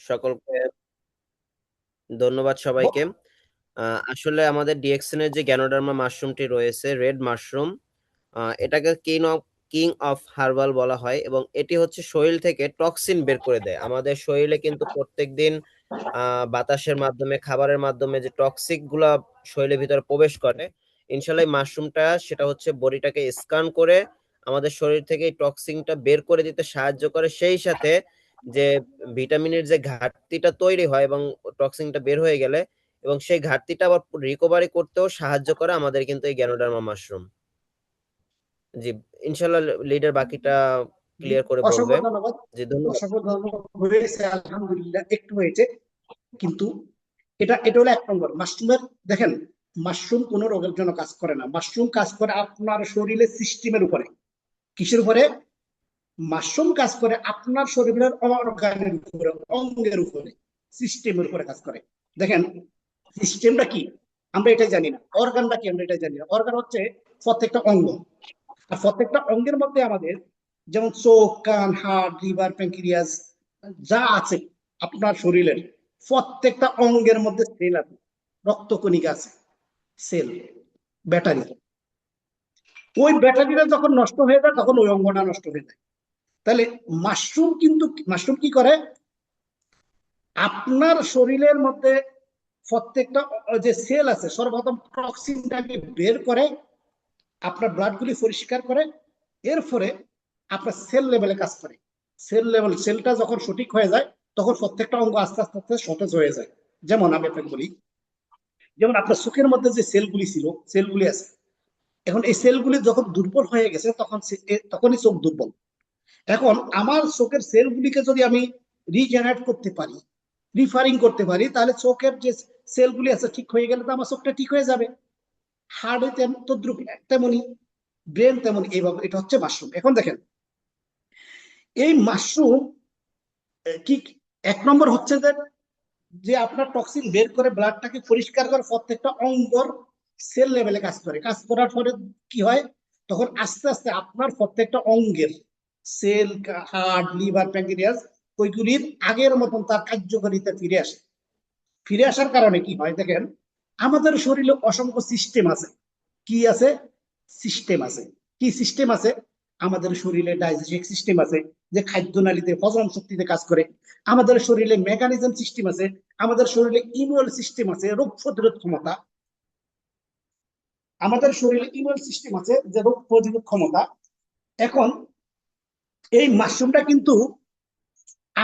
সকলকে ধন্যবাদ সবাইকে। আসলে আমাদের ডিএক্সএন এর যে গ্যানোডার্মা মাশরুমটি রয়েছে, রেড মাশরুম, এটাকে কিং অফ হার্বাল বলা হয় এবং এটি হচ্ছে শরীর থেকে টক্সিন বের করে দেয়। আমাদের শরীরে কিন্তু প্রত্যেকদিন বাতাসের মাধ্যমে, খাবারের মাধ্যমে যে টক্সিক গুলা শরীরের ভিতরে প্রবেশ করে, ইনশাল্লাহ এই মাশরুমটা সেটা হচ্ছে বডিটাকে স্ক্যান করে আমাদের শরীর থেকে এই টক্সিনটা বের করে দিতে সাহায্য করে। সেই সাথে যে ভিটামিনের যে ঘাটতিটা তৈরি হয় এবং টক্সিনটা বের হয়ে গেলে এবং সেই ঘাটতিটা আবার রিকভারি করতেও সাহায্য করে আমাদের কিন্তু এই গ্যানোডার্মা মাশরুম। জি, ইনশাল্লাহ লিডার বাকিটা জি, ক্লিয়ার করে বলবে। অসংখ্য ধন্যবাদ। জি, ধন্যবাদ। অসংখ্য ধন্যবাদ। হয়েছে, আলহামদুলিল্লাহ একটু হয়েছে, কিন্তু এটা এটা হলো 1 নম্বর মাশরুমের। দেখেন, মাশরুম কোনো রোগের জন্য কাজ করে না। মাশরুম কাজ করে আপনার শরীরের সিস্টেমের উপরে। কিসের উপরে? মাশরুম কাজ করে আপনার শরীরের অর্গানের উপরে, অঙ্গের উপরে, সিস্টেমের উপরে কাজ করে। দেখেন, সিস্টেমটা কি আমরা এটাই জানি না, অর্গানটা কি আমরা এটাই জানি না। অর্গান হচ্ছে প্রত্যেকটা অঙ্গ। আর প্রত্যেকটা অঙ্গের মধ্যে আমাদের যেমন চোখ, কান, হাড়, লিভার, প্যানক্রিয়াস যা আছে আপনার শরীরের প্রত্যেকটা অঙ্গের মধ্যে সেল আছে, রক্তকণিকা আছে, সেল, ব্যাটারি। ওই ব্যাটারিটা যখন নষ্ট হয়ে যায় তখন ওই অঙ্গটা নষ্ট হয়ে যায়। তাহলে মাশরুম কি করে? আপনার শরীরের মধ্যে প্রত্যেকটা যে সেল আছে সর্বপ্রথম টক্সিনটাকে বের করে, আপনার ব্লাড গুলি পরিষ্কার করে, এরপরে আপনার সেল লেভেলে কাজ করে। সেলটা যখন সঠিক হয়ে যায় তখন প্রত্যেকটা অঙ্গ আস্তে আস্তে আস্তে সতেজ হয়ে যায়। যেমন আমি আপনাকে বলি, যেমন আপনার চোখের মধ্যে যে সেলগুলি ছিল, সেলগুলি আছে, এখন এই সেলগুলি যখন দুর্বল হয়ে গেছে তখনই চোখ দুর্বল। এখন আমার চোখের সেলগুলিকে যদি আমি রিজেনারেট করতে পারি, রিফারিং করতে পারি, তাহলে চোখের যে সেলগুলি আছে ঠিক হয়ে গেলে তো আমার চোখটা ঠিক হয়ে যাবে। হার্টে তদ্রুপ, তেমনি ব্রেন তেমন। এইভাবে এটা হচ্ছে মাশরুম। এখন দেখেন, এই মাশরুম কি 1 নম্বর হচ্ছে যে যে আপনার টক্সিন বের করে ব্লাডটাকে পরিষ্কার করে প্রত্যেকটা অঙ্গর সেল লেভেলে কাজ করে। কাজ করার পরে কি হয়, তখন আস্তে আস্তে আপনার প্রত্যেকটা অঙ্গের সেল, হার্ট, লিভার, প্যাঙ্ক্রিয়াস ওইগুলির আগের মতন তার কার্যকারিতা ফিরে আসে। ফিরে আসার কারণে কি হয় দেখেন, আমাদের শরীরে অসংখ্য সিস্টেম আছে। কি আছে? সিস্টেম আছে। কি সিস্টেম আছে? আমাদের শরীরে ডাইজেস্টিভ সিস্টেম আছে, যে খাদ্য নালীতে হজম শক্তিতে কাজ করে। আমাদের শরীরে মেকানিজম সিস্টেম আছে। আমাদের শরীরে ইমিউন সিস্টেম আছে, রোগ প্রতিরোধ ক্ষমতা। আমাদের শরীরে ইমিউন সিস্টেম আছে, যে রোগ প্রতিরোধ ক্ষমতা। এখন এই মাশরুমটা কিন্তু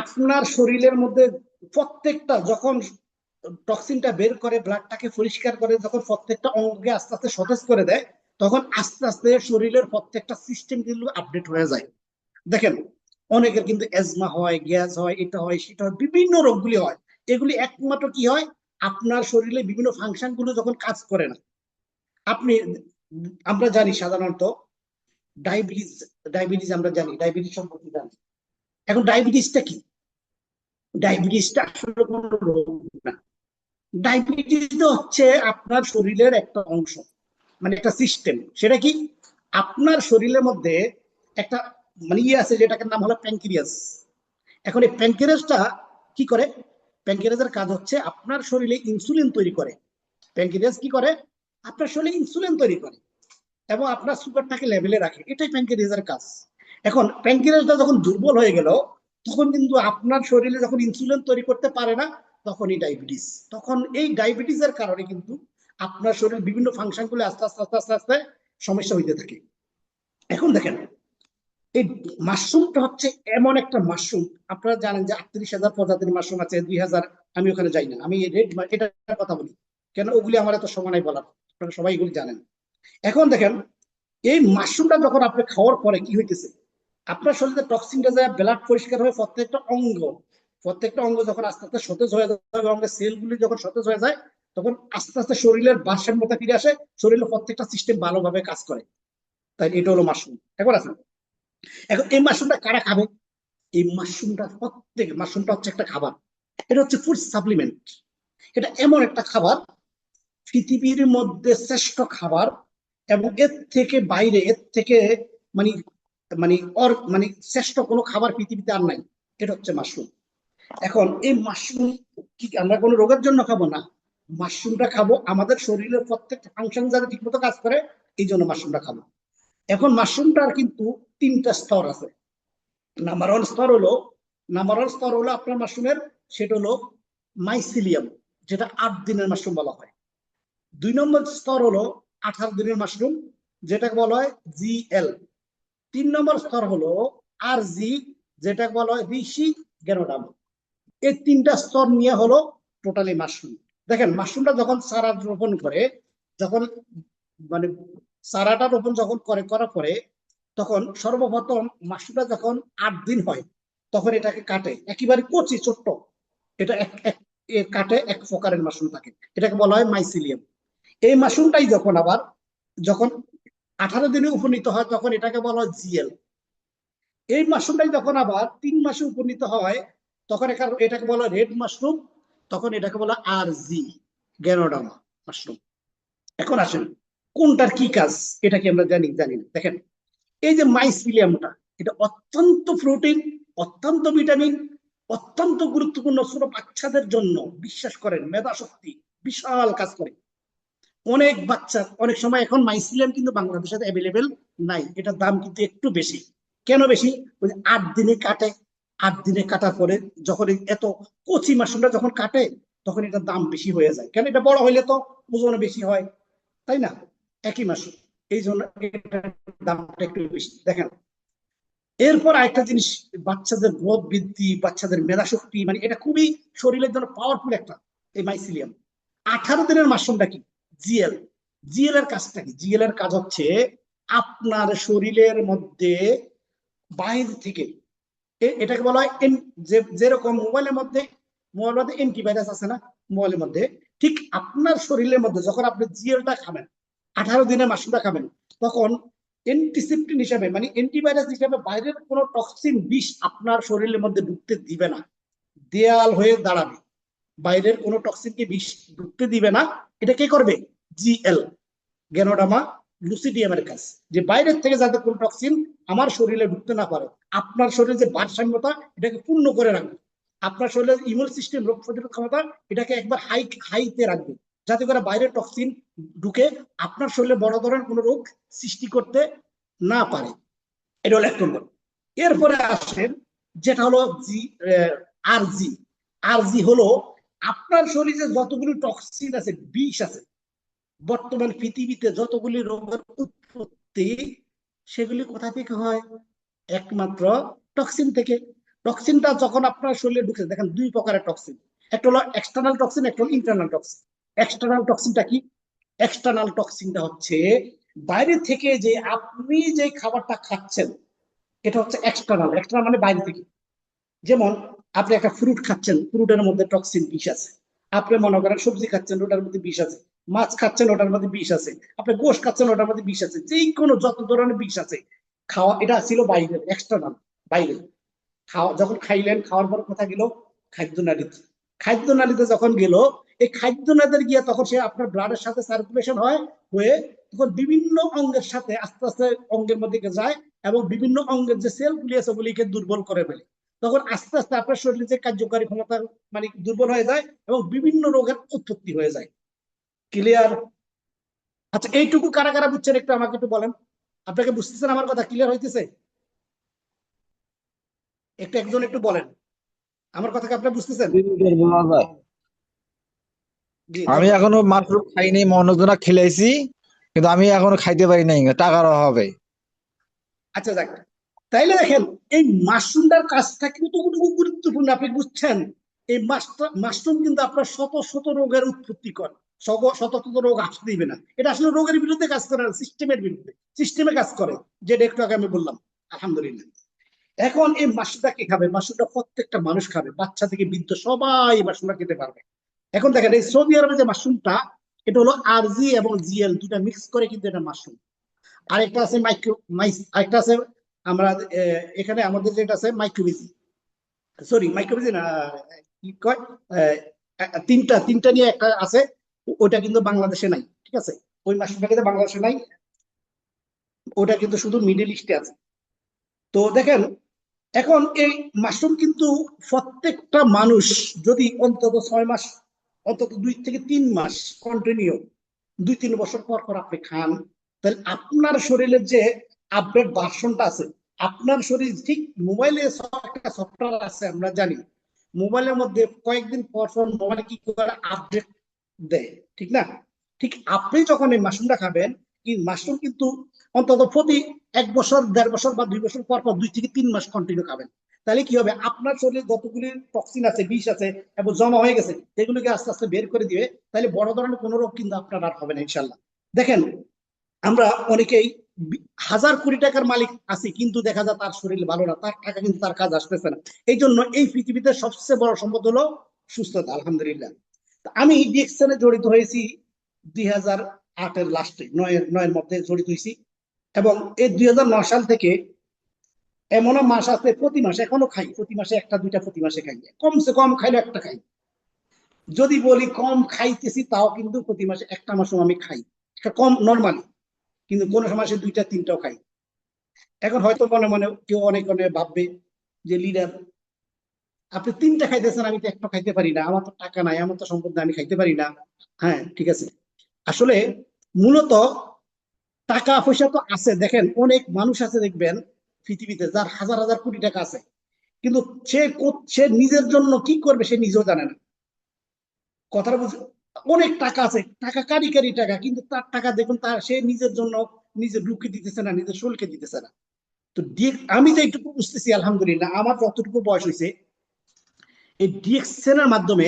আপনার শরীরের মধ্যে প্রত্যেকটা যখন টক্সিনটা বের করে, ব্লাডটাকে পরিষ্কার করে, যখন প্রত্যেকটা অঙ্গকে আস্তে আস্তে সতেজ করে দেয়, তখন আস্তে আস্তে শরীরের প্রত্যেকটা সিস্টেম কিন্তু আপডেট হয়ে যায়। দেখেন, অনেকের কিন্তু এজমা হয়, গ্যাস হয়, এটা হয়, সেটা হয়, বিভিন্ন রোগগুলি হয়। এগুলি একমাত্র কি হয়, আপনার শরীরে বিভিন্ন ফাংশন গুলো যখন কাজ করে না। আপনি, আমরা জানি সাধারণত ডায়াবেটিস, ডায়াবেটিস আমরা জানি, ডায়াবেটিস সম্পর্কে জানি। এখন ডায়াবেটিসটা কি? ডায়াবেটিসটা আসলে কোনো রোগ না। ডায়াবেটিস হচ্ছে আপনার শরীরের একটা অংশ, মানে একটা সিস্টেম। সেটা কি? আপনার শরীরের মধ্যে একটা মানে ইয়ে আছে, যেটাকে নাম হলো প্যানক্রিয়াস। এখন এই প্যানক্রিয়াসটা কি করে? প্যানক্রিয়াসের কাজ হচ্ছে আপনার শরীরে ইনসুলিন তৈরি করে। প্যানক্রিয়াস কি করে? আপনার শরীরে ইনসুলিন তৈরি করে এবং আপনার সুগারটাকে লেভেলে রাখে। এটাই প্যানক্রিয়াসের কাজ। এখন প্যানক্রিয়াসটা যখন দুর্বল হয়ে গেল, তখন কিন্তু আপনার শরীরে যখন ইনসুলিন তৈরি করতে পারে না, তখনই ডায়াবেটিস। তখন এই ডায়াবেটিসের কারণে কিন্তু আপনার শরীর বিভিন্ন ফাংশন গুলো আস্তে আস্তে আস্তে আস্তে আস্তে সমস্যা হইতে থাকে। এখন দেখেন, এই মাশরুমটা হচ্ছে এমন একটা মাশরুম। আপনারা জানেন যে 38,000 প্রজাতির মাশরুম আছে, 2,000। আমি ওখানে যাই না, আমি রেড এটার কথা বলি, কেন ওগুলি আমার এত সময় নাই বলার, আপনারা সবাই এগুলি জানেন। এখন দেখেন, এই মাশরুমটা যখন আপনি খাওয়ার পরে কি হইতেছে, আপনার শরীরে টক্সিনটা যায়, ব্লাড পরিষ্কার হয়ে প্রত্যেকটা অঙ্গ যখন আস্তে আস্তে সতেজ হয়ে যায়, অঙ্গের সেলগুলি যখন সতেজ হয়ে যায়, তখন আস্তে আস্তে শরীরের ভারসাম্যতা ফিরে আসে, শরীরের প্রত্যেকটা সিস্টেম ভালোভাবে কাজ করে। তাই এটা হলো মাশরুম। এখন আসেন, এখন এই মাশরুমটা কারা খাবে? এই মাশরুমটা হচ্ছে একটা খাবার। এটা হচ্ছে ফুড সাপ্লিমেন্ট। এটা এমন একটা খাবার, পৃথিবীর মধ্যে শ্রেষ্ঠ খাবার, এবং এর থেকে বাইরে, এর থেকে মানে মানে শ্রেষ্ঠ কোনো খাবার পৃথিবীতে আর নাই। এটা হচ্ছে মাশরুম। এখন এই মাশরুম কি আমরা কোনো রোগের জন্য খাবো না, মাশরুমটা খাবো আমাদের শরীরের প্রত্যেকটা ফাংশন যাতে ঠিকমতো কাজ করে, এই জন্য মাশরুমটা খাবো। এখন মাশরুমটার কিন্তু তিনটা স্তর আছে। নাম্বার ওয়ান স্তর হলো আপনার মাশরুমের, সেটা হলো মাইসিলিয়াম, যেটা 8 দিনের মাশরুম বলা হয়। 2 নম্বর স্তর হলো 18 দিনের মাশরুম, যেটাকে বলা হয় জিএল। 3 নম্বর স্তর হলো আরজি, যেটাকে বলা হয় ঋষি গ্যানোডাম। এই তিনটা স্তর নিয়ে হলো টোটালি মাশরুম। দেখেন মাশরুমটা যখন চারা রোপণ করে, যখন মানে চারাটা রোপণ যখন করার পরে, তখন সর্বপ্রথম মাশরুমটা যখন 8 দিন হয়, তখন এটাকে কাটে, একেবারে কচি ছোট্ট। এটা কাটে এক প্রকারের মাশরুম থাকে, এটাকে বলা হয় মাইসিলিয়াম। এই মাশরুমটাই যখন 18 দিনে উপনীত হয়, তখন এটাকে বলা হয় জিএল। এই মাশরুমটাই যখন আবার 3 মাসে উপনীত হয়, তখন এটাকে বলা রেড মাশরুম, তখন এটাকে বলা আর জি, গ্যানোডামা মাশরুম। এখন আসেন কোনটার কি কাজ, এটা কি আমরা জানি না। দেখেন এই যে মাইসিলিয়ামটা, এটা অত্যন্ত প্রোটিন, অত্যন্ত ভিটামিন, অত্যন্ত গুরুত্বপূর্ণ ছোট বাচ্চাদের জন্য। বিশ্বাস করেন মেধা শক্তি বিশাল কাজ করে। অনেক বাচ্চা অনেক সময়, এখন মাইসিলিয়াম কিন্তু বাংলাদেশে অ্যাভেলেবেল নাই, এটার দাম কিন্তু একটু বেশি। কেন বেশি? ওই 8 দিনে কাটে, 8 দিনে কাটার পরে যখন এত কচি মাশরুমটা যখন কাটে, তখন এটার দাম বেশি হয়ে যায়। কেন? এটা বড় হইলে তো ওজন বেশি হয়, তাই না? একই মাশরুম, এই জন্য এটার দামটা একটু বেশি। দেখেন এরপর আরেকটা জিনিস, বাচ্চাদের গ্রোথ বৃদ্ধি, বাচ্চাদের মেধা শক্তি, মানে এটা খুবই শরীরের জন্য পাওয়ারফুল একটা এই মাইসিলিয়াম। 18 দিনের মাশরুমটা কি? জিএল। জিএল এর কাজটা কি? জিএল এর কাজ হচ্ছে আপনার শরীরের মধ্যে বাইরে থেকে, এটাকে বলা হয় যেরকম মোবাইলের মধ্যে অ্যান্টিভাইরাস আছে না মোবাইলের মধ্যে, ঠিক আপনার শরীরের মধ্যে যখন আপনি জিএলটা খাবেন, 18 দিনের মাশরুমটা খাবেন, তখন অ্যান্টিসেপ্টিক হিসাবে, মানে অ্যান্টিভাইরাস হিসাবে বাইরের কোনো টক্সিন বিষ আপনার শরীরের মধ্যে ঢুকতে দিবে না, দেয়াল হয়ে দাঁড়াবে। বাইরের কোনো টক্সিনকে বিষ ঢুকতে দিবে না। এটা কে করবে? জিএল, গ্যানোডামা লুসিডিয়ামের কাজ, যে বাইরের থেকে যাতে কোন টক্সিন আমার শরীরে ঢুকতে না পারে, আপনার শরীরে যে ভারসাম্যতা, এটাকে পূর্ণ করে রাখবে। আপনার শরীরের ইমিউন সিস্টেম, রোগ প্রতিরোধ ক্ষমতা, এটাকে একবার হাইতে রাখবে, যাতে করে বাইরের টক্সিন ঢুকে আপনার শরীরে বড় ধরনের কোনো রোগ সৃষ্টি করতে না পারে। এটা হলো 1 নম্বর। এরপরে আসেন যেটা হলো জি, আরজি। আরজি হলো আপনার শরীরে যতগুলো টক্সিন আছে, বিষ আছে, বর্তমান পৃথিবীতে যতগুলি রোগের উৎপত্তি, সেগুলি কোথা থেকে হয়? একমাত্র টক্সিন থেকে। টক্সিনটা যখন আপনার শরীরে ঢুকছে, দেখেন 2 প্রকারের টক্সিন, একটা হলো এক্সটার্নাল টক্সিন, একটা হলো ইন্টারনাল টক্সিন। এক্সটার্নাল টক্সিনটা কি? এক্সটার্নাল টক্সিনটা হচ্ছে বাইরে থেকে যে আপনি যে খাবারটা খাচ্ছেন, এটা হচ্ছে এক্সটার্নাল। এক্সটার্নাল মানে বাইরে থেকে। যেমন আপনি একটা ফ্রুট খাচ্ছেন, ফ্রুটের মধ্যে টক্সিন বিষ আছে। আপনি মনে করেন সবজি খাচ্ছেন, ওটার মধ্যে বিষ আছে। মাছ খাচ্ছেন, ওটার মধ্যে বিষ আছে। আপনি গোশ খাচ্ছেন, ওটার মধ্যে বিষ আছে। যে কোনো যত ধরনের বিষ আছে, খাওয়া, এটা ছিল বাইরের, এক্সটার্নাল, বাইরে। খাওয়া যখন খাইলেন, খাওয়ার পর কোথায় গেল? খাদ্য নালীতে। খাদ্য নালীতে যখন গেল, এই খাদ্য নালীতে গিয়ে তখন সে আপনার ব্লাডের সাথে সার্কুলেশন হয়, হয়ে তখন বিভিন্ন অঙ্গের সাথে আস্তে আস্তে অঙ্গের মধ্যে যায়, এবং বিভিন্ন অঙ্গের যে সেলগুলি আছে ওগুলিকে দুর্বল করে ফেলে। তখন আস্তে আস্তে আপনার শরীরে যে কার্যকারী ক্ষমতা মানে দুর্বল হয়ে যায়, এবং বিভিন্ন রোগের উৎপত্তি হয়ে যায়। ক্লিয়ার? আচ্ছা, এইটুকু কারা কারা বুঝছেন একটু আমাকে একটু বলেন। আপনাকে বুঝতেছেন আমার কথা? ক্লিয়ার হইতেছে? একটু একজন একটু বলেন, আমার কথা কি আপনারা বুঝতেছেন? বলা যায়। জি, আমি ধন্যবাদ। এখনো মাশরুম খাইনি, অন্যজনা খেলাইছি, কিন্তু আমি এখনো খাইতে পারি নাই টাকার অভাবে। আচ্ছা, যাক, তাইলে দেখেন এই মাশরুমটার কাজটা কিন্তু কতটুকু গুরুত্বপূর্ণ আপনি বুঝছেন। এই মাশরুম কিন্তু আপনার শত শত রোগের উৎপত্তি করে, শত শত রোগ আসতে দিবে না। এটা আসলে রোগের বিরুদ্ধে কাজ করে না, সিস্টেমের বিরুদ্ধে, সিস্টেমে কাজ করে, যেটা একটু আগে আমি বললাম। আলহামদুলিল্লাহ। এখন এই মাশরুমটা কে খাবে? মাশরুমটা প্রত্যেকটা মানুষ খাবে, বাচ্চা থেকে বৃদ্ধ সবাই মাশরুমটা খেতে পারবে। এখন দেখেন এই সৌদি আরবে যে মাশরুমটা, এটা হলো আরজি এবং জিএল দুটা মিক্স করে কিন্তু এটা মাশরুম। আরেকটা আছে আরেকটা আছে আমরা এখানে আমাদের যেটা আছে মাইক্রোবিজি, সরি মাইক্রোবিজি না, কি কয়, তিনটা তিনটা নিয়ে একটা আছে, ওটা কিন্তু বাংলাদেশে নাই, ঠিক আছে? ওই মাশরুমটা কিন্তু বাংলাদেশে নাই, ওটা কিন্তু শুধু মিডল ইস্টে আছে। তো দেখেন এখন এই মাশরুম কিন্তু প্রত্যেকটা মানুষ যদি অন্তত 6 মাস, অন্তত 2 থেকে 3 মাস কন্টিনিউ 2-3 বছর পর পর আপনি খান, তাহলে আপনার শরীরের যে আপডেট ভার্সনটা আছে, আপনার শরীর ঠিক মোবাইলে একটা সফটওয়্যার আছে আমরা জানি, মোবাইলের মধ্যে কয়েকদিন পর পর মোবাইলে কি করে আপডেট দেয়, ঠিক না? ঠিক আপনি যখন এই মাশরুমটা খাবেন, কি মাশরুম কিন্তু অন্তত প্রতি 1 বছর 1.5 বছর বা 2 বছর পর পর 2 থেকে 3 মাস কন্টিনিউ খাবেন, তাহলে কি হবে, আপনার শরীরে যতগুলি টক্সিন আছে, বিষ আছে এবং জমা হয়ে গেছে, এগুলোকে আস্তে আস্তে বের করে দিবে। তাহলে বড় ধরনের কোনো রোগ কিন্তু আপনার আর হবে না ইনশাল্লাহ। দেখেন, আমরা অনেকেই হাজার কোটি টাকার মালিক আছি, কিন্তু দেখা যায় তার শরীর ভালো না, তার টাকা কিন্তু তার কাজ আসতেছে না। এই জন্য এই পৃথিবীতে সবচেয়ে বড় সম্পদ হলো সুস্থতা, আলহামদুলিল্লাহ। আমি ডিএকশনে জড়িত হয়েছি 2008-এর লাস্টে, নয়ের মধ্যে জড়িত হয়েছি। এবং এই 2009 সাল থেকে এমনও মাস আছে প্রতি মাসে, এখনো খাই, প্রতি মাসে একটা দুইটা প্রতি মাসে খাই, কমসে কম খাইলে একটা খাই। যদি বলি কম খাইতেছি, তাও কিন্তু প্রতি মাসে একটা মাসও আমি খাই, এটা কম নর্মালি, কিন্তু কোনো সময় সে দুইটা তিনটাও খাই। এখন হয়তো মনে মনে কেউ অনেক অনেক ভাববে যে লিডার, আপনি 3টা খাইতেছেন, আমি তো একটা খাইতে পারি না, আমার তো টাকা নাই, আমার তো সম্পদ নাই, আমি খাইতে পারি না। হ্যাঁ, ঠিক আছে। আসলে মূলত টাকা পয়সা তো আছে, দেখেন অনেক মানুষ আছে দেখবেন পৃথিবীতে যার হাজার হাজার কোটি টাকা আছে, কিন্তু সে নিজের জন্য কি করবে সে নিজেও জানে না। কথাটা বুঝে, অনেক টাকা আছে, টাকা কারি কারি টাকা, কিন্তু তার টাকা দেখুন, তার সে নিজের জন্য নিজের রুখে দিতেছে না, নিজের শরীরকে দিতেছে না। তো আমি যে একটু বুঝতেছি আলহামদুলিল্লাহ, আমার যতটুকু বয়স হয়েছে, এই ডিএক্সএন এর মাধ্যমে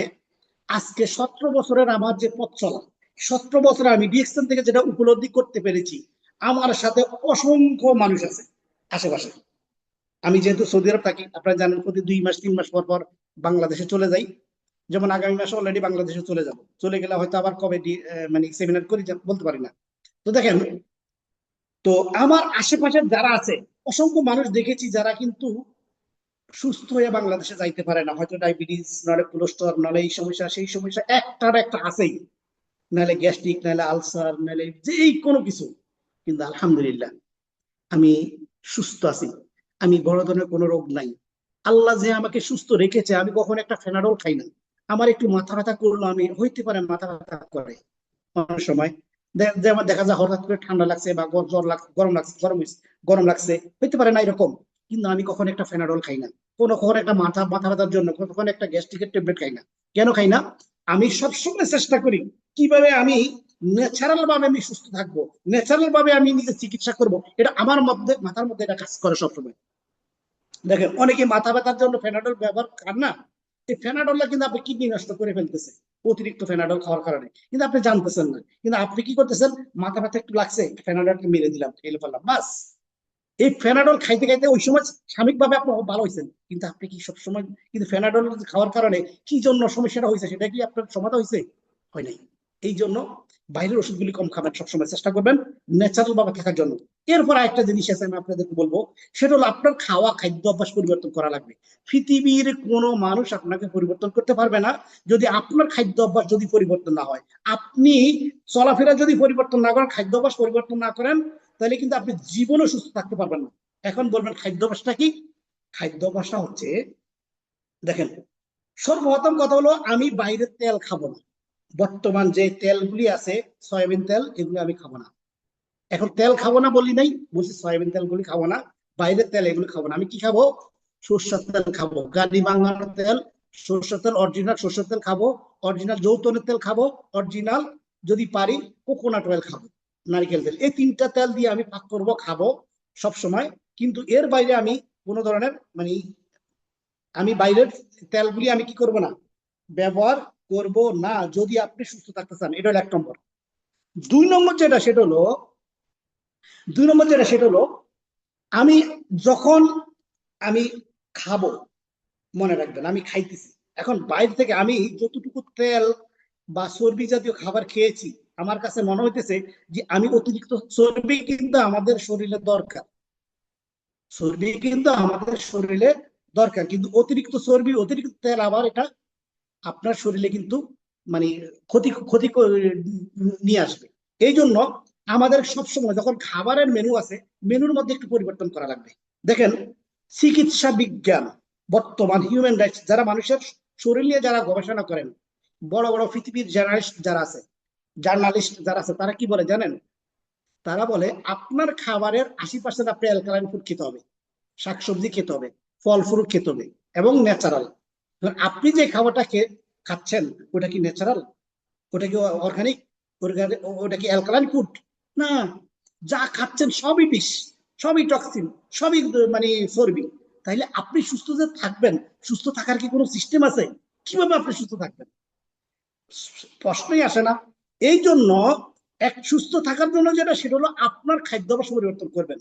আজকে 17 বছরের আমার যে পথ চলা, 17 বছরে আমি ডিএক্সএন থেকে যেটা উপলব্ধি করতে পেরেছি, আমার সাথে অসংখ্য মানুষ আছে আশেপাশে। আমি যেহেতু সৌদি আরব থাকি, আপনারা জানেন প্রতি 2 মাস 3 মাস পর পর বাংলাদেশে চলে যাই। যেমন আগামী মাসে অলরেডি বাংলাদেশে চলে যাব, চলে গেলে হয়তো আবার কবে মানে সেমিনার করি বলতে পারি না। তো দেখেন, তো আমার আশেপাশে যারা আছে, অসংখ্য মানুষ দেখেছি যারা কিন্তু সুস্থ হয়ে বাংলাদেশে যাইতে পারে না, হয়তো ডায়াবেটিস, নাহলে কোলেস্ট্রল, নাহলে এই সমস্যা সেই সমস্যা একটার একটা আছেই, নাহলে গ্যাস্ট্রিক, নাহলে আলসার, নাহলে যেই কোনো কিছু। কিন্তু আলহামদুলিল্লাহ আমি সুস্থ আছি, আমি বড় ধরনের কোনো রোগ নাই। আল্লাহ যে আমাকে সুস্থ রেখেছে, আমি কখনো একটা ফেনাডল খাই না। আমার একটু মাথা ব্যথা করলো, আমি হইতে পারে মাথা ব্যথা করে অনেক সময়, যেমন দেখা যায় হঠাৎ করে ঠান্ডা লাগছে বা জ্বর লাগছে, গরম লাগছে, গরম লাগছে, হইতে পারে না এরকম, কিন্তু আমি কখনো একটা ফেনাডল খাই না। কখনো একটা মাথা ব্যথার জন্য কখনো একটা গ্যাস্ট্রিকের ট্যাবলেট খাই না। কেন খাই না? আমি সবসময় চেষ্টা করি কিভাবে আমি ন্যাচারাল ভাবে আমি সুস্থ থাকবো, ন্যাচারাল ভাবে আমি নিজের চিকিৎসা করব, এটা আমার মধ্যে মাথার মধ্যে এটা কাজ করে সবসময়। দেখেন, অনেকে মাথা ব্যথার জন্য ফেনাডল ব্যবহার করেন না, এই ফেনাডলটা কিন্তু আপনি কিডনি নষ্ট করে ফেলতেছে, অতিরিক্ত ফেনাডল খাওয়ার কারণে, কিন্তু আপনি জানতেছেন না। কিন্তু আপনি কি করতেছেন, মাথা ব্যথা একটু লাগছে, ফেনাডলকে মেরে দিলাম, খেলে ফেললাম, বাস। এই ফেনাডল খাইতে খাইতে ওই সময় সাময়িক ভাবে আপনি ভালো হয়েছেন, কিন্তু আপনি কি সবসময়, কিন্তু ফেনাডল খাওয়ার কারণে কি জন্য সমস্যাটা হয়েছে সেটা কি আপনার সমাধান হয়েছে? হয় নাই। এই জন্য বাইরের ওষুধগুলি কম খাবেন, সবসময় চেষ্টা করবেন ন্যাচারাল ভাবে থাকার জন্য। এরপর আরেকটা জিনিস আছে আমি আপনাদেরকে বলবো, সেটা হলো আপনার খাওয়া খাদ্য অভ্যাস পরিবর্তন করা লাগবে। পৃথিবীর কোনো মানুষ আপনাকে পরিবর্তন করতে পারবে না যদি আপনার খাদ্য অভ্যাস যদি পরিবর্তন না হয়। আপনি চলাফেরা যদি পরিবর্তন না করেন, খাদ্য অভ্যাস পরিবর্তন না করেন, তাহলে কিন্তু আপনি জীবনও সুস্থ থাকতে পারবেন না। এখন বলবেন খাদ্যাভ্যাসটা কি? খাদ্যাভ্যাসটা হচ্ছে, দেখেন, সর্বপ্রথম কথা হলো আমি বাইরের তেল খাবো না। বর্তমান যে তেলগুলি আছে, সয়াবিন তেল, এগুলো আমি খাবো না। এখন তেল খাবো না বলি নাই, বলছি সয়াবিন তেলগুলি খাবো না, বাইরের তেল এগুলো খাবো না। আমি কি খাবো? সরষের তেল খাবো, গাড়ি বাংলার তেল, সরষের তেল, অরিজিনাল সরষের তেল খাবো, অরিজিনাল যৌতনের তেল খাবো, অরিজিনাল যদি পারি কোকোনাট অয়েল খাবো, নারকেল তেল। এই 3টা তেল দিয়ে আমি পাক করবো, খাবো সব সময়। কিন্তু এর বাইরে আমি কোনো ধরনের মানে আমি বাইরের তেলগুলি আমি কি করব না, ব্যবহার করব না, যদি আপনি সুস্থ থাকতে চান। এটা হলো 1 নম্বর। 2 নম্বর যেটা সেটা হলো, 2 নম্বর যেটা সেটা হলো, আমি যখন আমি খাবো, মনে রাখবেন আমি খাইতেছি, এখন বাইরে থেকে আমি যতটুকু তেল বা চর্বি জাতীয় খাবার খেয়েছি, আমার কাছে মনে হইতেছে যে আমি অতিরিক্ত চর্বি কিন্তু আমাদের শরীরে দরকার, চর্বি কিন্তু আমাদের শরীরে দরকার, কিন্তু অতিরিক্ত চর্বি অতিরিক্ত তেল আবার এটা আপনার শরীরে কিন্তু মানে ক্ষতি ক্ষতি নিয়ে আসবে। এই জন্য আমাদের সবসময় যখন খাবারের মেনু আছে, মেনুর মধ্যে একটু পরিবর্তন করা লাগবে। দেখেন, চিকিৎসা বিজ্ঞান, বর্তমান হিউম্যান রাইটস, যারা মানুষের শরীর নিয়ে যারা গবেষণা করেন, বড় বড় পৃথিবীর জার্নালিস্ট যারা আছে, তারা কি বলে জানেন? তারা বলে আপনার খাবারের 80% আপনি অ্যালকালাইন ফুড খেতে হবে, শাকসবজি খেতে হবে, ফল ফ্রুট খেতে হবে এবং ন্যাচারাল। আপনি যে খাবারটা খাচ্ছেন ওটা কি ন্যাচারাল? ওটা কি অর্গানিক? ওটা কি অ্যালকালাইন ফুড? না, যা খাচ্ছেন সবই বিষ, সবই টক্সিন, সবই মানে চর্বি। তাইলে আপনি সুস্থ যে থাকবেন, সুস্থ থাকার কি কোনো সিস্টেম আছে? কিভাবে আপনি সুস্থ থাকবেন? প্রশ্নই আসে না। এই জন্য এক সুস্থ থাকার জন্য যেটা, সেটা হলো আপনার খাদ্যাভ্যাস পরিবর্তন করবেন।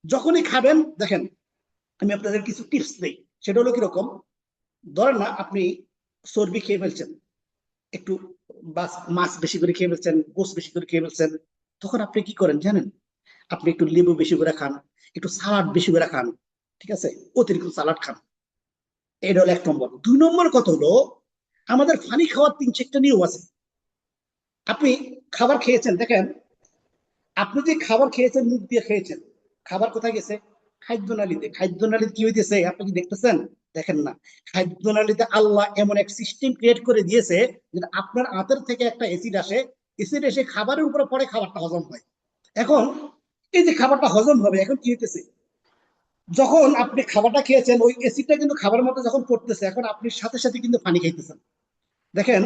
যখনই খাবেন, দেখেন আমি আপনাদের কিছু টিপস দিই। সেটা হলো কিরকম, ধরেন না আপনি চর্বি খেয়ে ফেলছেন, একটু মাছ বেশি করে খেয়ে ফেলছেন, গোস বেশি করে খেয়ে ফেলছেন, তখন আপনি কি করেন জানেন? আপনি একটু লেবু বেশি করে খান, একটু সালাড বেশি করে খান, ঠিক আছে? অতিরিক্ত সালাড খান। এটা হলো 1 নম্বর। 2 নম্বর কথা হলো, আমাদের পানি খাওয়ার 3-4টা নিয়ম আছে। আপনি খাবার খেয়েছেন, দেখেন আপনি যে খাবার খেয়েছেন, মুখ দিয়ে খেয়েছেন, খাবার কোথায় গেছে? খাদ্যনালীতে। খাদ্যনালীতে কি হইতেছে আপনি কি দেখতেছেন? দেখেন না। খাদ্যনালীতে আল্লাহ এমন এক সিস্টেম ক্রিয়েট করে দিয়েছে যে আপনার আঁতের থেকে একটা অ্যাসিড আসে, অ্যাসিড এসে খাবারের উপরে পড়ে, খাবারটা হজম হয়। এখন এই যে খাবারটা হজম হবে, এখন কি হইতেছে? যখন আপনি খাবারটা খেয়েছেন, ওই অ্যাসিডটা কিন্তু খাবারের মধ্যে যখন পড়তেছে, এখন আপনি সাথে সাথে কিন্তু পানি খাইতেছেন। দেখেন,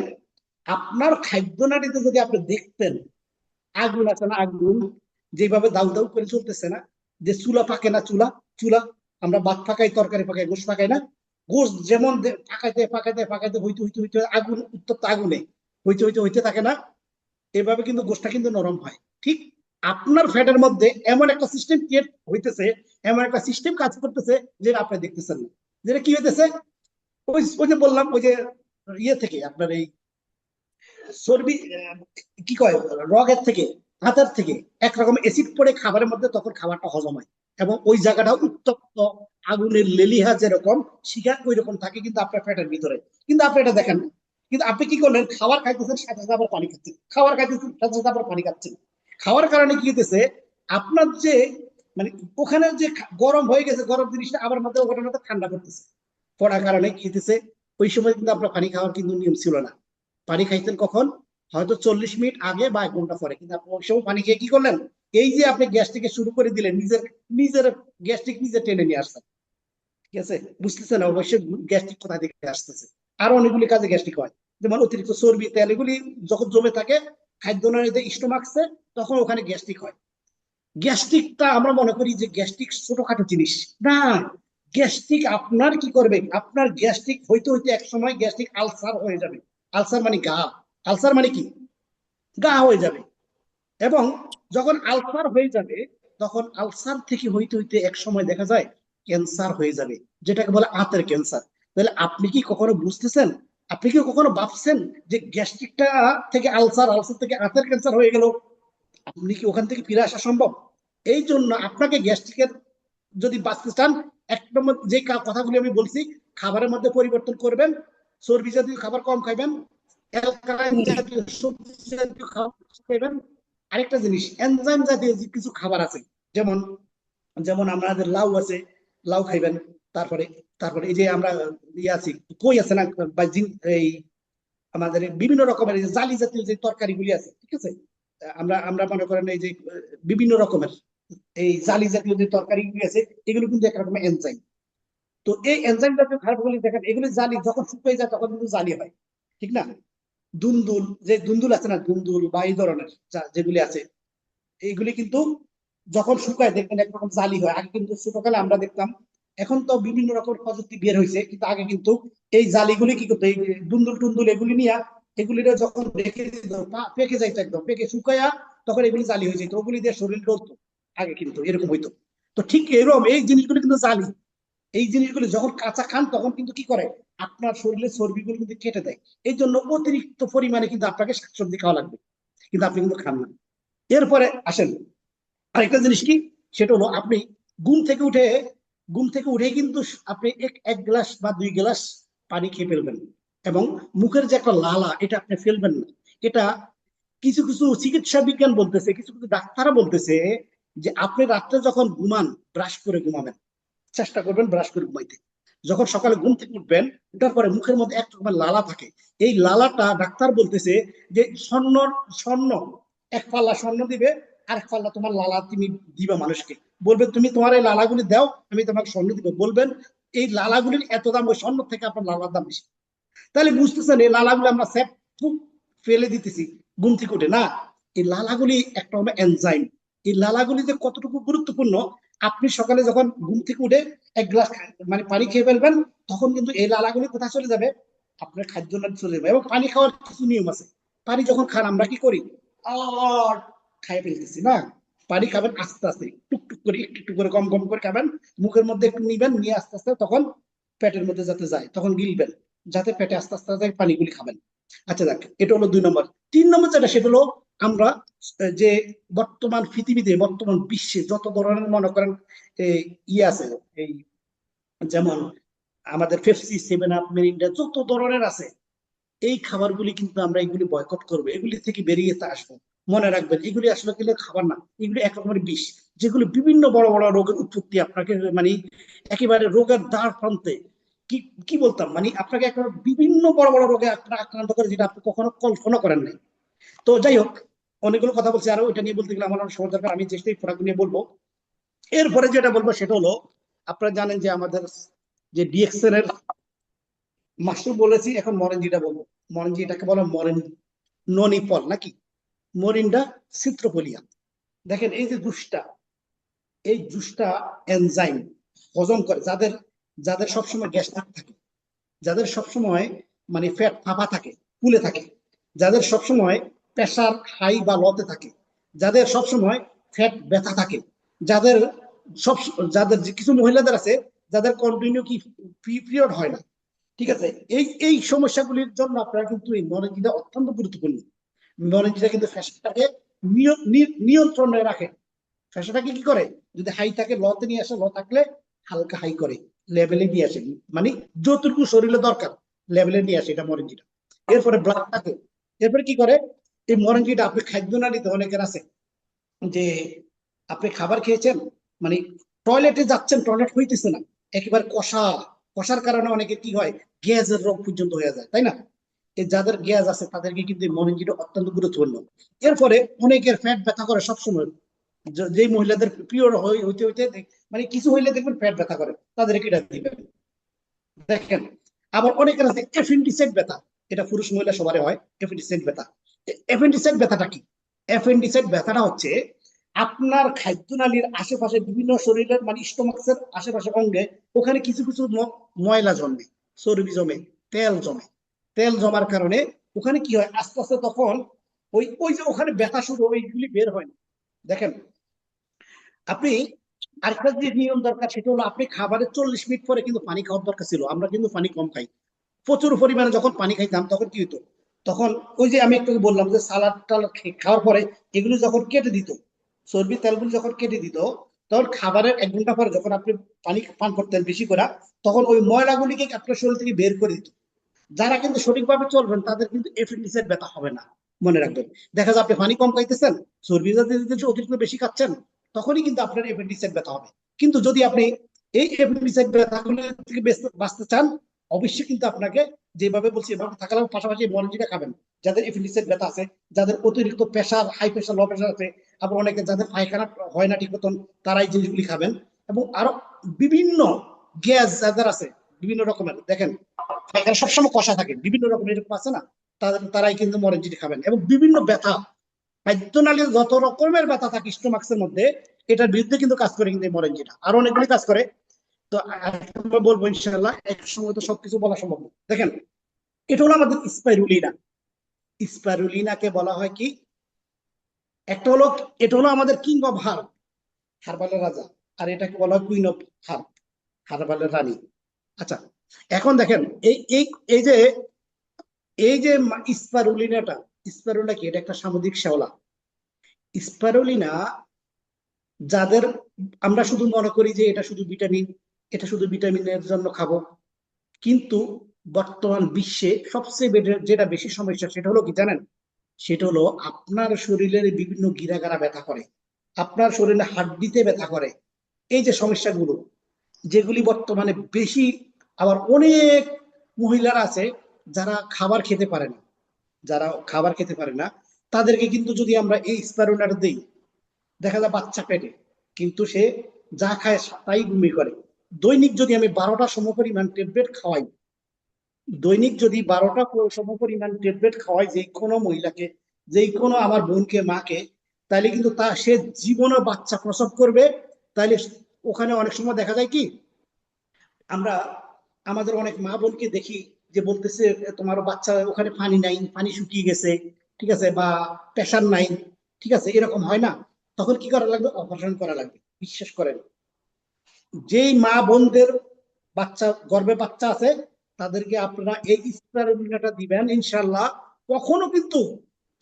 আপনার খাদ্যনালীতে যদি আপনি দেখতেন, আগুন আছে না, আগুন যেভাবে দাউ দাউ করে চলতেছে না, যে চুলা পাকে না, চুলা চুলা আমরা ভাত পাকাই, তরকারি পাকাই, গোশ পাকাই না, গোশ যেমন পাকাইতে পাকাইতে পাকাইতে হইতে হইতে হইতে আগুন, উত্তপ্ত আগুনে হইতে হইতে হইতে থাকে না, এভাবে কিন্তু গোশটা কিন্তু নরম হয়। ঠিক আপনার ফ্যাটের মধ্যে এমন একটা সিস্টেম ক্রিয়েট হইতেছে, এমন একটা সিস্টেম কাজ করতেছে, যেটা আপনি দেখতেছেন না। যেটা কি হইতেছে, ওই ওই যে বললাম, ওই যে ইয়ে থেকে আপনার এই চর্বি, কি কয়, রগের থেকে, হাতের থেকে একরকম এসিড পড়ে খাবারের মধ্যে, তখন খাবারটা হজম হয় এবং ওই জায়গাটা উত্তপ্ত আগুনের লেলিহা যেরকম শিখা ওই রকম থাকে কিন্তু আপনার পেটের ভিতরে। কিন্তু আপনি এটা দেখেন না। কিন্তু আপনি কি করলেন, খাবার খাইতেছেন সাথে সাথে আবার পানি খাচ্ছেন, খাবার খাইতেছেন সাথে সাথে আবার পানি খাচ্ছেন। খাওয়ার কারণে কি হইতেছে, আপনার যে মানে ওখানে যে গরম হয়ে গেছে, গরম জিনিসটা আবার মধ্যে ওখানে মধ্যে ঠান্ডা করতেছে, পড়ার কারণে কি হইতেছে, ওই সময় কিন্তু আপনার পানি খাওয়ার কিন্তু নিয়ম ছিল না। পানি খাইতেন কখন? হয়তো 40 মিনিট আগে বা 1 ঘন্টা পরে, কিন্তু আপনি ওই সময় পানি খেয়ে কি করলেন? এই যে আপনি গ্যাস্ট্রিকে শুরু করে দিলেন, নিজের নিজের গ্যাস্ট্রিক নিজে টেনে নিয়ে আসছেন। ঠিক আছে? বুঝতেছেন অবশ্যই গ্যাস্ট্রিক কোথা থেকে আসতেছে। আরো অনেকগুলি কাজে গ্যাস্ট্রিক হয়, যেমন অতিরিক্ত চর্বি, তেল, এগুলি যখন জমে থাকে খাদ্যনালীতে, স্টোমাক্সে, তখন ওখানে গ্যাস্ট্রিক হয়। গ্যাস্ট্রিকটা আমরা মনে করি যে গ্যাস্ট্রিক ছোটখাটো জিনিস। না, গ্যাস্ট্রিক আপনার কি করবে, আপনার গ্যাস্ট্রিক হইতে হইতে এক সময় গ্যাস্ট্রিক আলসার হয়ে যাবে। আলসার মানে গা। আলসার মানে কি? গা হয়ে যাবে। এবং যখন আলসার হয়ে যাবে, তখন আলসার থেকে হইতে হইতে এক সময় দেখা যায় ক্যান্সার হয়ে যাবে, যেটাকে বলে আঁতের ক্যান্সার। তাহলে আপনি কি কখনো বুঝতেছেন, আপনি কি কখনো ভাবছেন যে গ্যাস্ট্রিকটা থেকে আলসার, আলসার থেকে আঁতের ক্যান্সার হয়ে গেল? আপনি কি ওখান থেকে ফিরে আসা সম্ভব? এই জন্য আপনাকে গ্যাস্ট্রিকের যদি বাঁচতে চান, 1 নম্বর যে কথাগুলি আমি বলছি, খাবারের মধ্যে পরিবর্তন করবেন, চর্বি জাতীয় খাবার কম খাইবেন, অ্যালকালাইন জাতীয় সবজি জাতীয় খাবার খাইবেন। আরেকটা জিনিস, এনজাইম জাতীয় যে কিছু খাবার আছে, যেমন যেমন আমাদের লাউ আছে, লাউ খাইবেন। তারপরে তারপরে এই যে আমরা ইয়ে আছি, কই আছে না, বা এই আমাদের বিভিন্ন রকমের এই যে জালি জাতীয় যে তরকারিগুলি আছে, ঠিক আছে? আমরা আমরা মনে করেন এই যে বিভিন্ন রকমের এই জালি জাতীয় যে তরকারিগুলি আছে, এগুলো কিন্তু একরকমের এনজাইম। তো এই এনজাইম জাতীয় খাবারগুলি দেখেন, এগুলি জালি, যখন শুকিয়ে যায় তখন কিন্তু জালি হয়, ঠিক না? দুন্দুল, যে দুন্দুল আছে না, দুন্দুল বা এই ধরনের যেগুলি আছে, এইগুলি কিন্তু যখন শুকায় দেখবেন একরকম জালি হয়। আগে কিন্তু ছোটকালে আমরা দেখতাম, এখন তো বিভিন্ন রকম প্রযুক্তি বের হয়েছে, কিন্তু আগে কিন্তু এই জালিগুলি কি করতো, এই দুন্দুল টুন্দুল এগুলি নিয়ে, এগুলি যখন রেখে দিত, পেকে যাইতো, একদম পেকে শুকায়া, তখন এগুলি জালি হয়ে যেত, ওগুলি দিয়ে শরীর চলতো আগে, কিন্তু এরকম হইতো। তো ঠিক এরকম এই জিনিসগুলো কিন্তু জালি। এই জিনিসগুলো যখন কাঁচা খান, তখন কিন্তু কি করে, আপনার শরীরের চর্বিগুলো কিন্তু কেটে দেয়। এই জন্য অতিরিক্ত পরিমাণে কিন্তু আপনাকে শাকসবজি খাওয়া লাগবে, কিন্তু আপনি কিন্তু খান না। এরপরে আসেন আরেকটা জিনিস কি, সেটা হলো আপনি ঘুম থেকে উঠে, ঘুম থেকে উঠে কিন্তু আপনি এক এক গ্লাস বা 2 গ্লাস পানি খেয়ে ফেলবেন। এবং মুখের যে একটা লালা, এটা আপনি ফেলবেন না। এটা কিছু কিছু চিকিৎসা বিজ্ঞান বলতেছে, কিছু কিছু ডাক্তাররা বলতেছে যে আপনি রাত্রে যখন ঘুমান, ব্রাশ করে ঘুমাবেন। চেষ্টা করবেন ব্রাশ করে ঘুমাইতে। যখন সকালে ঘুম থেকে উঠবেন, উঠার পরে মুখের মধ্যে এক রকমের লালা থাকে। এই লালাটা ডাক্তার বলতেছে যে স্বর্ণ, স্বর্ণ এক পাল্লা স্বর্ণ দিবে, আর এক পাল্লা তোমার লালা তুমি দিবা মানুষকে। বলবে তুমি তোমার এই লালাগুলি দাও, আমি তোমাকে স্বর্ণ দিব। বলবেন এই লালাগুলির এত দাম, ওই স্বর্ণ থেকে আপনার লালার দাম বেশি। তাহলে বুঝতেছেন এই লালাগুলো আমরা স্যাপ ফেলে দিতেছি ঘুম থেকে উঠে না। এই লালাগুলি একটা হলো এনজাইম। এই লালাগুলি যে কতটুকু গুরুত্বপূর্ণ, আপনি সকালে যখন ঘুম থেকে উঠে এক গ্লাস মানে পানি খেয়ে ফেলবেন, তখন কিন্তু এই লালাগুলি কোথায় চলে যাবে, আপনার খাদ্য নালী চলে যাবে। এবং পানি খাওয়ার কিছু নিয়ম আছে। পানি যখন খান আমরা কি করি, আর খাই ফেলতেছি না। পানি খাবেন আস্তে আস্তে, টুকটুক করে, একটু একটু করে, কম কম করে খাবেন। মুখের মধ্যে একটু নিবেন, নিয়ে আস্তে আস্তে তখন পেটের মধ্যে যাতে যায়, তখন গিলবেন, যাতে পেটে আস্তে আস্তে আস্তে পানিগুলি খাবেন। আচ্ছা দেখ, এটা হলো 2 নম্বর। 3 নম্বর যেটা, সেটা হলো আমরা যে বর্তমান পৃথিবীতে, বর্তমান বিশ্বে যত ধরনের মনে করেন ইয়ে আছে, এই যেমন আমাদের পেপসি, 7 আপ, মেরিন্ডা, যত ধরনের আছে, এই খাবারগুলি কিন্তু আমরা এগুলি বয়কট করবো, এগুলি থেকে বেরিয়ে আসবো। মনে রাখবেন এগুলি আসলে কিন্তু খাবার না, এগুলি এক রকমের বিষ, যেগুলো বিভিন্ন বড় বড় রোগের উৎপত্তি, আপনাকে মানে একেবারে রোগের দ্বার প্রান্তে, কি কি বলতাম, মানে আপনাকে একটা বিভিন্ন বড় বড় রোগে আপনার আক্রান্ত করে, যেটা আপনি কখনো কল্পনা করেন নাই। তো যাই হোক, অনেকগুলো কথা বলছি, আরো এটা নিয়ে বলতে গেলে আমার অনেক সময় দরকার, আমি চেষ্টা প্রোডাক্ট নিয়ে বলবো। এরপরে যেটা বলবো সেটা হলো, আপনারা জানেন যে আমাদের যে ডিএক্সএন এর মাশরুম বলেছি, এখন মরেনজিটা বলবো। মরেনজি, এটাকে বলা মরেন ননি ফল নাকি, মরিন্ডা সিত্রোপলিয়া। দেখেন এই যে জুসটা, এই জুসটা এনজাইম হজম করে, যাদের যাদের সবসময় গ্যাস্ট্রিক থাকে, যাদের সবসময় মানে ফ্যাট ফাঁপা থাকে, ফুলে থাকে, যাদের সবসময় প্রেশার হাই বা লতে থাকে, যাদের সবসময় ফ্যাট ব্যথা থাকে, যাদের সব, যাদের কিছু মহিলাদের আছে যাদের কন্টিনিউ কি পিরিয়ড হয় না, ঠিক আছে, এই এই সমস্যাগুলির জন্য আপনারা কিন্তু এই নলেজটা অত্যন্ত গুরুত্বপূর্ণ। নলেজটা কিন্তু ফ্যাশনটাকে নিয়ন্ত্রণে রাখে। ফ্যাশনটাকে কি করে, যদি হাই থাকে লতে নিয়ে আসে, ল থাকলে হালকা হাই করে লেভেলে নিয়ে আসে, মানে যতটুকু শরীরে দরকার লেভেলে নিয়ে আসে, এটা মরেঞ্জিটা। এরপরে ব্লাডটাকে, এরপরে কি করে, এই মরেঞ্জিটা আপনি খাদ্য নালীতে অনেকের আছে যে আপনি খাবার খেয়েছেন, মানে টয়লেটে যাচ্ছেন, টয়লেট হইতেছে না, একেবারে কষা, কষার কারণে অনেকে কি হয়, গ্যাসের রোগ পর্যন্ত হয়ে যায়, তাই না? এই যাদের গ্যাস আছে তাদেরকে কিন্তু মরেঞ্জিটা অত্যন্ত গুরুত্বপূর্ণ। এরপরে অনেকের পেট ব্যথা করে সবসময়, যে মহিলাদের পিরিয়ড হইতে হইতে মানে কিছু হইলে দেখবেন পেট ব্যথা করে, তাদেরকে এটা দিবেন। দেখেন, আবার অনেকের আছে অ্যাপেন্ডিসাইট ব্যথা, এটা পুরুষ মহিলা সবারই হয় অ্যাপেন্ডিসাইট ব্যথা। অ্যাপেন্ডিসাইট ব্যথাটা কি? অ্যাপেন্ডিসাইট ব্যথাটা হচ্ছে আপনার খাদ্য নালীর আশেপাশে, বিভিন্ন শরীরের মানে স্টোমাক্সের আশেপাশে অঙ্গে, ওখানে কিছু কিছু ময়লা জন্মে, চর্বি জমে, তেল জমে। তেল জমার কারণে ওখানে কি হয়, আস্তে আস্তে তখন ওই ওই যে ওখানে ব্যথা শুরু, ওইগুলি বের হয় না। দেখেন, আপনি আরেকটা যে নিয়ম দরকার, সেটা হলো আপনি খাবারের 40 মিনিট পরে কিন্তু পানি খাওয়ার দরকার ছিল। আমরা কিন্তু পানি কম খাই, প্রচুর পরিমাণে যখন পানি খাইতাম তখন কি হতো, তখন ওই যে আমি একটু বললাম যে সালাদ টালাদ খাওয়ার পরে এগুলো যখন কেটে দিত, চর্বি তেলগুলো যখন কেটে দিত, তখন খাবারের 1 ঘন্টা পরে যখন আপনি পানি পান করতেন বেশি করে, তখন ওই ময়লাগুলিকে আপনার শরীর থেকে বের করে দিত। যারা কিন্তু সঠিকভাবে চলবেন তাদের কিন্তু এপেন্ডিক্সের ব্যথা হবে না, মনে রাখবেন। দেখা যায় আপনি পানি কম খাইতেছেন, চর্বি জাতীয় অতিরিক্ত বেশি খাচ্ছেন, তখনই কিন্তু আপনার এপেন্ডিক্সের ব্যথা হবে। কিন্তু যদি আপনি এই এপেন্ডিক্সের ব্যথাগুলো থেকে বাঁচতে চান, অবশ্যই কিন্তু আপনাকে যেভাবে বলছি এভাবে থাকার পাশাপাশি মলজিটা খাবেন। যাদের এপেন্ডিক্সের ব্যথা আছে, যাদের অতিরিক্ত pressure, high pressure, low pressure আছে, আবার অনেকে যাদের পায়খানা হয় না ঠিক মতন, তারা এই জিনিসগুলি খাবেন। এবং আরো বিভিন্ন গ্যাস যাদের আছে বিভিন্ন রকমের, দেখেন পায়খানা সবসময় কষা থাকে, বিভিন্ন রকমের এরকম আছে না, তারাই কিন্তু মরেঞ্জিটি খাবেন। এবং বিভিন্ন ব্যথা, খাদ্যনালীর যত রকমের ব্যথা থাকে স্টোমাক্সের মধ্যে, এটার বিরুদ্ধে কিন্তু কাজ করে কিন্তু এই মরেঞ্জিটা, আর অনেকগুলি কাজ করে। তো আরেকটা বলবো ইনশাআল্লাহ, এক সময় তো সবকিছু বলা সম্ভব না। দেখেন, এটা হলো আমাদের স্পাইরুলিনা। স্পাইরুলিনাকে বলা হয় কি, একটা হলো, এটা হলো আমাদের কিং অফ হার্ব, হার্বালের রাজা। আর এটাকে বলা হয় কুইন অফ হার্ব, হার্বালের রানী। আচ্ছা, এখন দেখেন এই এই এই যে এই যে স্পারুলিনাটা, স্পারুলিনা কি, এটা একটা সামুদ্রিক শেওলা। স্পারুলিনা, যাদের আমরা শুধু মনে করি যে এটা শুধু ভিটামিন, এটা শুধু ভিটামিনের জন্য খাবো, কিন্তু বর্তমান বিশ্বে সবচেয়ে যেটা বেশি সমস্যা সেটা হলো কি জানেন, সেটা হলো আপনার শরীরের বিভিন্ন গিরাগারা ব্যথা করে, আপনার শরীরে হাড্ডিতে ব্যথা করে, এই যে সমস্যাগুলো, যেগুলি বর্তমানে বেশি, আবার অনেক মহিলারা আছে যারা খাবার খেতে পারে না, যারা খাবার খেতে পারে না তাদেরকে কিন্তু যদি আমরা এই স্পারুলার দিই, দেখা যায় বাচ্চা পেটে, কিন্তু সে যা খায় তাই বমি করে। দৈনিক যদি আমি 12টা সমপরিমাণ ট্যাবলেট খাওয়াই, দৈনিক যদি 12টা সমপরিমাণ ট্যাবলেট খাওয়াই যে কোনো মহিলাকে, যে কোনো আমার বোনকে, মাকে, তাহলে কিন্তু সে জীবনে বাচ্চা প্রসব করবে। তাহলে ওখানে অনেক সময় দেখা যায় কি, আমরা আমাদের অনেক মা বোনকে দেখি যে বলতেছে তোমার বাচ্চা ওখানে পানি নাই, পানি শুকিয়ে গেছে, ঠিক আছে, বা প্রেশার নাই, ঠিক আছে, এরকম হয় না? তখন কি করা লাগবে? অপারেশন করা লাগবে। বিশ্বাস করেন, যেই মা বোনদের বাচ্চা গর্ভে বাচ্চা আছে তাদেরকে আপনারা এই স্পারুলিনাটা দিবেন, ইনশাল্লাহ কখনো কিন্তু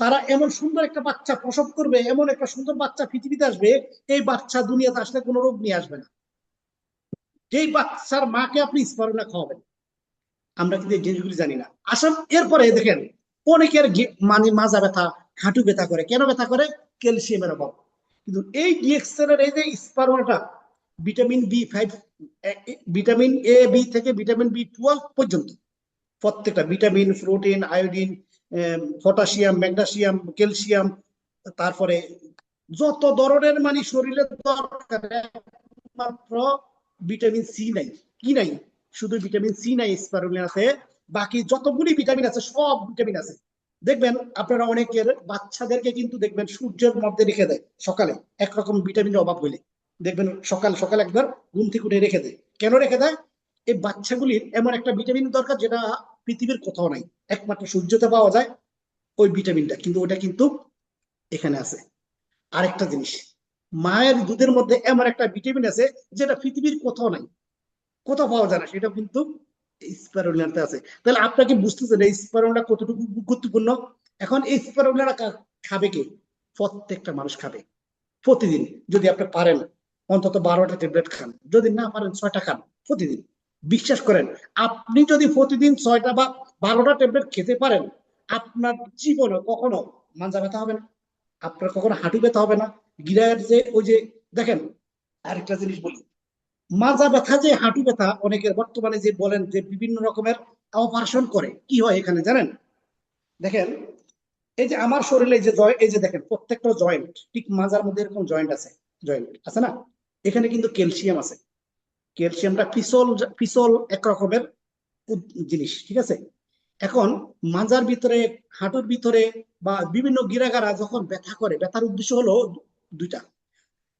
তারা এমন সুন্দর একটা বাচ্চা প্রসব করবে, এমন একটা সুন্দর বাচ্চা পৃথিবীতে আসবে, এই বাচ্চা দুনিয়াতে আসলে কোনো রোগ নিয়ে আসবে না। যেই বাচ্চার মাকে আপনি স্পারুলিনা খাওয়াবেন, আমরা কিন্তু এই জিনিসগুলি জানি না। আসলে এরপরে দেখেন, অনেকের মানে মাজা ব্যথা, হাঁটু ব্যথা করে, কেন ব্যথা করে? ক্যালসিয়ামের অভাব। কিন্তু এই ডিএক্সএল এর এই যে স্পারুলাটা, vitamin B 5, vitamin A, B থেকে ভিটামিন বি 12 পর্যন্ত, প্রত্যেকটা vitamin, protein, iodine, potassium, magnesium, calcium, তারপরে যত ধরনের মানে শরীরে দরকার, মাত্র ভিটামিন সি নাই। কি নাই? শুধু ভিটামিন সি নাই স্পারুলিনাতে, বাকি যতগুলি ভিটামিন আছে সব ভিটামিন আছে। দেখবেন আপনারা অনেকের বাচ্চাদেরকে কিন্তু দেখবেন সূর্যের মধ্যে রেখে দেয় সকালে, একরকম ভিটামিনের অভাব হইলে দেখবেন সকাল সকাল একবার ঘুম থেকে উঠে রেখে দেয়। কেন রেখে দেয়? এই বাচ্চাগুলির এমন একটা ভিটামিন দরকার যেটা পৃথিবীর কোথাও নাই, একমাত্র সূর্যতে পাওয়া যায় ওই ভিটামিনটা, কিন্তু ওটা কিন্তু এখানে আছে। আরেকটা জিনিস, মায়ের দুধের মধ্যে এমন একটা ভিটামিন আছে যেটা পৃথিবীর কোথাও নাই, কোথাও পাওয়া যায় না, সেটা কিন্তু স্পারুলিনাতে আছে। তাহলে আপনাকে বুঝতেছেন এই স্পারুলিনা কতটুকু গুরুত্বপূর্ণ। এখন এই স্পারুলিনা খাবে কে? প্রত্যেকটা মানুষ খাবে প্রতিদিন। যদি আপনি পারেন অন্তত 12টা ট্যাবলেট খান, যদি না পারেন 6টা খান প্রতিদিন। বিশ্বাস করেন, আপনি যদি প্রতিদিন 6টা বা 12টা ট্যাবলেট খেতে পারেন, আপনার জীবনে কখনো মাজা ব্যথা হবে না, আপনার কখনো হাঁটু ব্যথা হবে না, গিরার যে ওই যে দেখেন। আরেকটা জিনিস বলি, মাজা ব্যথা যে হাঁটু ব্যথা অনেকের বর্তমানে যে বলেন যে বিভিন্ন রকমের অপারেশন করে, কি হয় এখানে জানেন? দেখেন, এই যে আমার শরীরে যে এই যে দেখেন প্রত্যেকটা জয়েন্ট, ঠিক মাজার মধ্যে এরকম জয়েন্ট আছে, জয়েন্ট আছে না? এখানে কিন্তু ক্যালসিয়াম আছে। ক্যালসিয়ামটা পিছল পিছল এক রকমের জিনিস, ঠিক আছে? এখন মাজার ভিতরে, হাঁটুর ভিতরে বা বিভিন্ন গিরাগারা যখন ব্যথা করে, ব্যথার উদ্দেশ্য হলো দুইটা।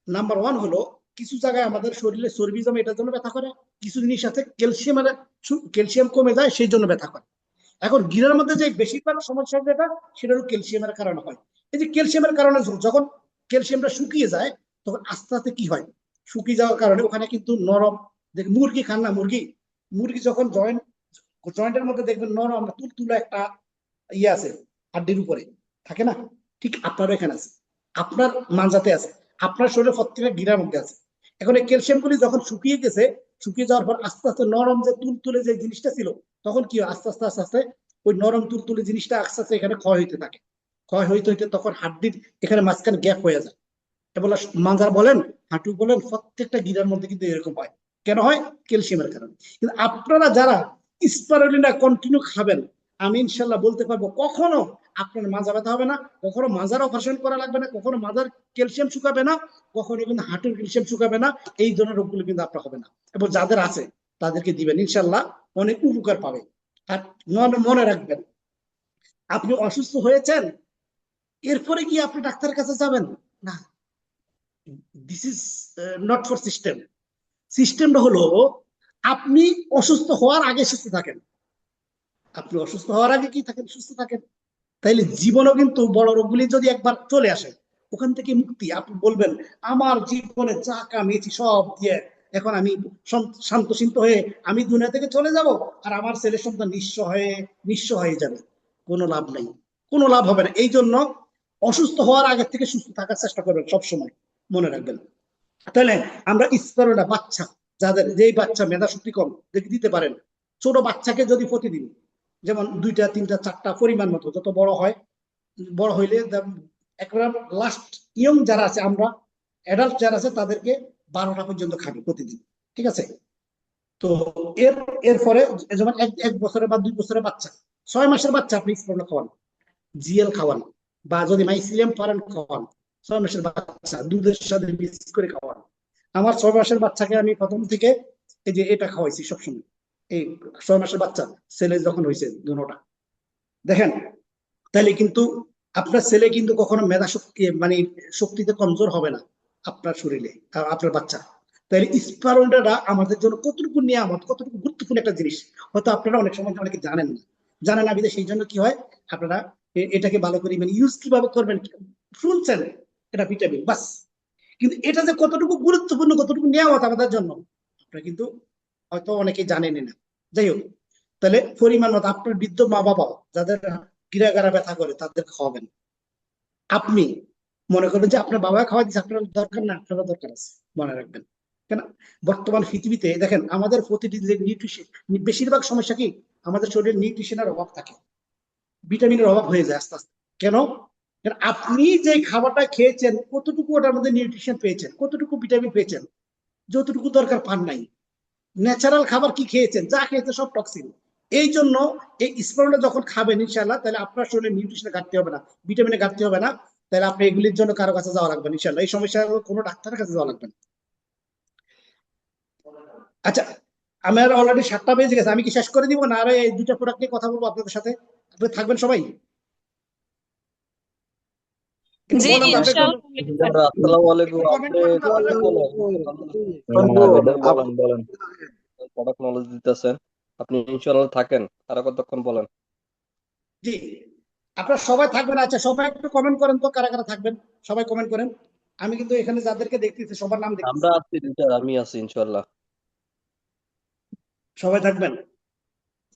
নাম্বার ওয়ান হলো, কিছু জায়গায় আমাদের শরীরে চর্বি জমে, এটার জন্য ব্যথা করে। কিছু জিনিস আছে ক্যালসিয়ামের, ক্যালসিয়াম কমে যায় সেই জন্য ব্যথা করে। এখন গিরার মধ্যে যে বেশিরভাগ সমস্যা যেটা, সেটা হলো ক্যালসিয়ামের কারণে হয়। এই যে ক্যালসিয়ামের কারণে যখন ক্যালসিয়ামটা শুকিয়ে যায়, তখন আস্তে আস্তে কি হয়, শুকিয়ে যাওয়ার কারণে ওখানে কিন্তু নরম, দেখ মুরগি খান না, মুরগি, মুরগি যখন জয়েন্টের মধ্যে দেখবেন নরম তুলতুলে একটা ইয়ে আছে হাড্ডির উপরে, থাকে না? ঠিক আপনারও এখানে আছে, আপনার মানজাতে আছে, আপনার শরীরে প্রত্যেকটা গিরার মধ্যে আছে। এখন এই ক্যালসিয়াম গুলি যখন শুকিয়ে গেছে, শুকিয়ে যাওয়ার পর আস্তে আস্তে নরম যে তুলতুলে যে জিনিসটা ছিল, তখন কি হয়, আস্তে আস্তে আস্তে আস্তে ওই নরম তুলতুলে জিনিসটা আস্তে আস্তে এখানে ক্ষয় হইতে থাকে। ক্ষয় হইতে হইতে তখন হাড্ডির এখানে মাঝখানে গ্যাপ হয়ে যায়। এবার মাজার বলেন, হাঁটু বলেন, প্রত্যেকটা গিরার মধ্যে কিন্তু এরকম হয়। কেন হয়? ক্যালসিয়ামের কারণে। কিন্তু আপনারা যারা স্পারুলিনা কন্টিনিউ খাবেন, আমি ইনশাল্লাহ বলতে পারবো কখনো আপনার মাজা ব্যথা হবে না, কখনো মাজার অপারেশন করা লাগবে না, কখনো মাজার ক্যালসিয়াম শুকাবে না, কখনো কিন্তু হাঁটুর ক্যালসিয়াম শুকাবে না। এই ধরনের রোগগুলো কিন্তু আপনার হবে না। এবং যাদের আছে তাদেরকে দিবেন, ইনশাল্লাহ অনেক উপকার পাবে। আর মনে রাখবেন, আপনি অসুস্থ হয়েছেন, এরপরে কি আপনি ডাক্তারের কাছে যাবেন না? This is not for system. সিস্টেমটা হলো, আপনি অসুস্থ হওয়ার আগে সুস্থ থাকেন। আপনি অসুস্থ হওয়ার আগে কি থাকেন? সুস্থ থাকেন। তাইলে জীবনেও কিন্তু বড় রোগগুলি যদি একবার চলে আসে, ওখান থেকে মুক্তি। আপনি বলবেন আমার জীবনে যা কামিয়েছি সব দিয়ে এখন আমি শান্তশিন্ত হয়ে আমি দুনিয়া থেকে চলে যাব, আর আমার ছেলে সন্তান নিঃস্ব হয়ে যাবে। কোনো লাভ নাই, কোনো লাভ হবে না। এই জন্য অসুস্থ হওয়ার আগে থেকে সুস্থ থাকার চেষ্টা করবেন সবসময়, মনে রাখবেন। তাহলে আমরা স্পারুলিনা বাচ্চা, যাদের যেই বাচ্চা মেধা শক্তি কম, দেখে দিতে পারেন। ছোট বাচ্চাকে যদি প্রতিদিন যেমন 2টা 3টা 4টা পরিমাণ মতো, যত বড় হয়, বড় হইলে একবার লাস্ট ইয়ং যারা আছে, আমরা অ্যাডাল্ট যারা আছে তাদেরকে 12টা পর্যন্ত খাবে প্রতিদিন, ঠিক আছে? তো এর এরপরে যেমন এক বছরের বা 2 বছরের বাচ্চা, 6 মাসের বাচ্চা আপনি স্পর্ণ খাওয়ান, জিএল খাওয়ান, বা যদি মাইসিলিয়াম পারেন খাওয়ান। 6 মাসের বাচ্চা দুধের সাথে মিক্স করে খাওয়ান। আমার 6 মাসের বাচ্চাকে আমি প্রথম থেকে এই যে এটা খাওয়াইছি সবসময়। এই 6 মাসের বাচ্চা ছেলে যখন হয়েছে দুটোটা, দেখেন, তাহলে কিন্তু আপনার ছেলে কিন্তু কখনো মেধা শক্তি মানে শক্তিতে কমজোর হবে না আপনার শরীরে, আপনার বাচ্চা। তাহলে স্পারোটা আমাদের জন্য কতটুকু নিয়ামত, কতটুকু গুরুত্বপূর্ণ একটা জিনিস, হয়তো আপনারা অনেক সময় অনেকে জানেন না বিধে সেই জন্য কি হয়, আপনারা এটাকে ভালো করে মানে ইউজ কিভাবে করবেন শুনছেন, এটা ভিটামিন বাস। কিন্তু এটা যে কতটুকু গুরুত্বপূর্ণ, কতটুকু নিয়ামত আমাদের জন্য, আপনারা কিন্তু হয়তো অনেকে জানেনই না। যাই হোক, তাহলে পরিমাণ মতো আপনার বৃদ্ধ মা বাবা যাদের গিরাগারা ব্যথা করে তাদের খাওয়াবেন। আপনি মনে করবেন যে আপনার বাবা খাওয়া দিচ্ছে, আপনার দরকার না, আপনার দরকার আছে, মনে রাখবেন। কেন, বর্তমান পৃথিবীতে দেখেন আমাদের প্রতিটি যে নিউট্রিশন, বেশিরভাগ সমস্যা কি, আমাদের শরীরে নিউট্রিশনের অভাব থাকে, ভিটামিনের অভাব হয়ে যায় আস্তে আস্তে। কেন? কারণ আপনি যে খাবারটা খেয়েছেন কতটুকু ওটার মধ্যে নিউট্রিশন পেয়েছেন, কতটুকু ভিটামিন পেয়েছেন, যতটুকু দরকার পান নাই। ন্যাচারাল খাবার কি খেয়েছেন, যা খেয়েছে সব টক্সিন। এই জন্য এই স্পারোটা যখন খাবেন ইনশাল্লাহ, তাহলে আপনার শরীরে নিউট্রিশনে ঘাটতি হবে না, ভিটামিনে ঘাটতি হবে না। তাহলে আপনি এগুলির জন্য কারো কাছে যাওয়া লাগবে ইনশাল্লাহ, এই সমস্যা কোনো ডাক্তারের কাছে যাওয়া লাগবে না। আচ্ছা, আমার অলরেডি 7টা বেজে গেছে, আমি কি শেষ করে দিব না আর এই 2টা প্রোডাক্ট নিয়ে কথা বলবো আপনাদের সাথে? আপনি থাকবেন সবাই, একটু জি বলেন তো আপনি, ইনশাআল্লাহ বলেছেন। আসসালামু আলাইকুম। কমেন্ট আপনি করেন তো আপনারা। বলেন বলেন প্রোডাক্ট নলেজ দিতেছেন, আপনি ইনশাআল্লাহ থাকেন আর কতক্ষণ বলেন। জি, আপনারা সবাই থাকবেন। আচ্ছা, সবাই একটু কমেন্ট করেন তো কারা কারা থাকবেন, সবাই কমেন্ট করেন। আমি কিন্তু এখানে যাদেরকে দেখতেছি সবার নাম দেখতেছি। আমরা আছি রিটার, আমি আছি ইনশাআল্লাহ। সবাই থাকবেন,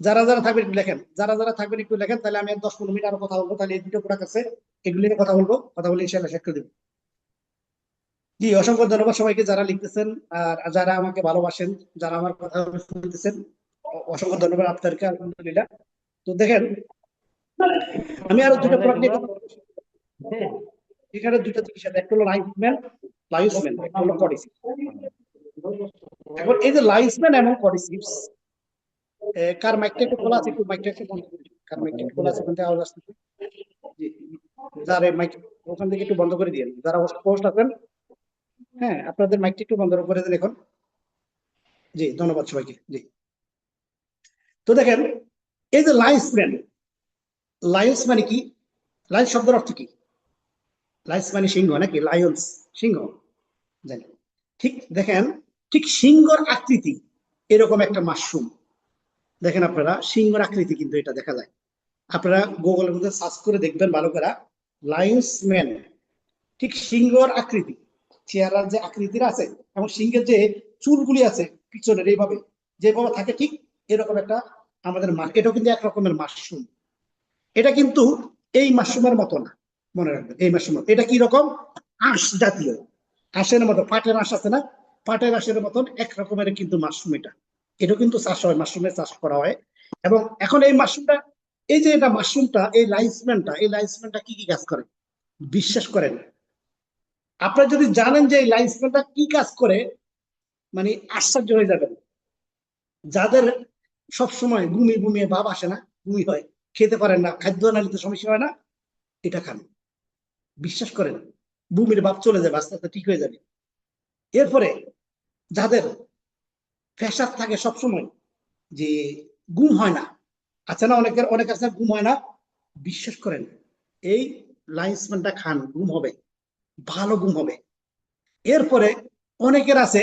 যারা যারা থাকবেন একটু লেখেন, যারা যারা থাকবেন একটু লেখেন, তাহলে আমি 10-15 মিনিট আরো কথা বলবো। তাহলে এই 2টা প্রোডাক্ট আছে, এগুলি নিয়ে কথা বলবো, কথা বলে ইনশাআল্লাহ শেষ করে দেবো। জি, অসংখ্য ধন্যবাদ সবাইকে যারা লিখতেছেন আর যারা আমাকে ভালোবাসেন, যারা আমার কথা শুনতেছেন, অসংখ্য ধন্যবাদ আপনাদেরকে, আলহামদুলিল্লাহ। তো দেখেন, আমি আরো 2টা প্রোডাক্ট নিয়ে কথা বলবো। এখানে 2টা জিনিস আছে, একটা হলো লাইসম্যান, একটা হলো কডিসিপস। এখন এই যে লাইসম্যান এবং কডিসিপস, কার মাইকটা একটু খোলা আছে, একটু মাইকটা একটু বন্ধ করে দিন। কার মাইকটা একটু খোলা আছে, ওখান থেকে আওয়াজ আসতেছে। জি, যারা মাইক ওখান থেকে একটু বন্ধ করে দিন, যারা হোস্ট আছেন, হ্যাঁ, আপনাদের মাইকটা একটু বন্ধ করে দেন এখন। জি, ধন্যবাদ সবাইকে। জি, তো দেখেন, এই যে লাইসম্যান, লায়ন্স মানে কি, লায়ন্স শব্দের অর্থ কি? লায়ন্স মানে সিংহ নাকি, লায়ন্স সিংহ, জানি। ঠিক দেখেন, ঠিক সিংহর আকৃতি এরকম একটা মাশরুম। দেখেন আপনারা, সিংহর আকৃতি কিন্তু এটা দেখা যায়। আপনারা গুগলের মধ্যে সার্চ করে দেখবেন ভালো করে, লায়ন্স ম্যান, ঠিক সিংহর আকৃতি, চেহারার যে আকৃতির আছে এবং সিংহের যে চুলগুলি আছে পিছনের এইভাবে যেভাবে থাকে, ঠিক এরকম একটা আমাদের এটাও কিন্তু এক রকমের মাশরুম। এটা কিন্তু এই মাশরুমের মতো না, মনে রাখবেন। এই মাশরুম এটা কি রকম, আঁশ জাতীয়, আঁশের মতো, পাটের আঁশ আছে না, পাটের আঁশের মতন এক রকমের কিন্তু মাশরুম। এটা কিন্তু চাষ হয়, মাশরুমের চাষ করা হয়। এবং এখন এই মাশরুমটা, এই যে এটা মাশরুমটা, এই লাইসম্যানটা কি কি কাজ করে বিশ্বাস করেন? আপনারা যদি জানেন যে এই লাইসম্যানটা কি কাজ করে, মানে আশ্চর্য হয়ে যাবেন। যাদের সব সময় ঘুমিয়ে ভাব আসে না, ঘুমি হয়, খেতে পারেন না, খাদ্য নালীতে সমস্যা হয় না, এটা খান, বিশ্বাস করেন, বমির ভাব চলে যাবে, আস্তে আস্তে ঠিক হয়ে যাবে। এরপরে যাদের প্রেশার থাকে সব সময়, যে ঘুম হয় না, আছে না অনেকের, অনেক আছে ঘুম হয় না, বিশ্বাস করেন এই লাইসম্যানটা খান, ঘুম হবে, ভালো ঘুম হবে। এরপরে অনেকের আছে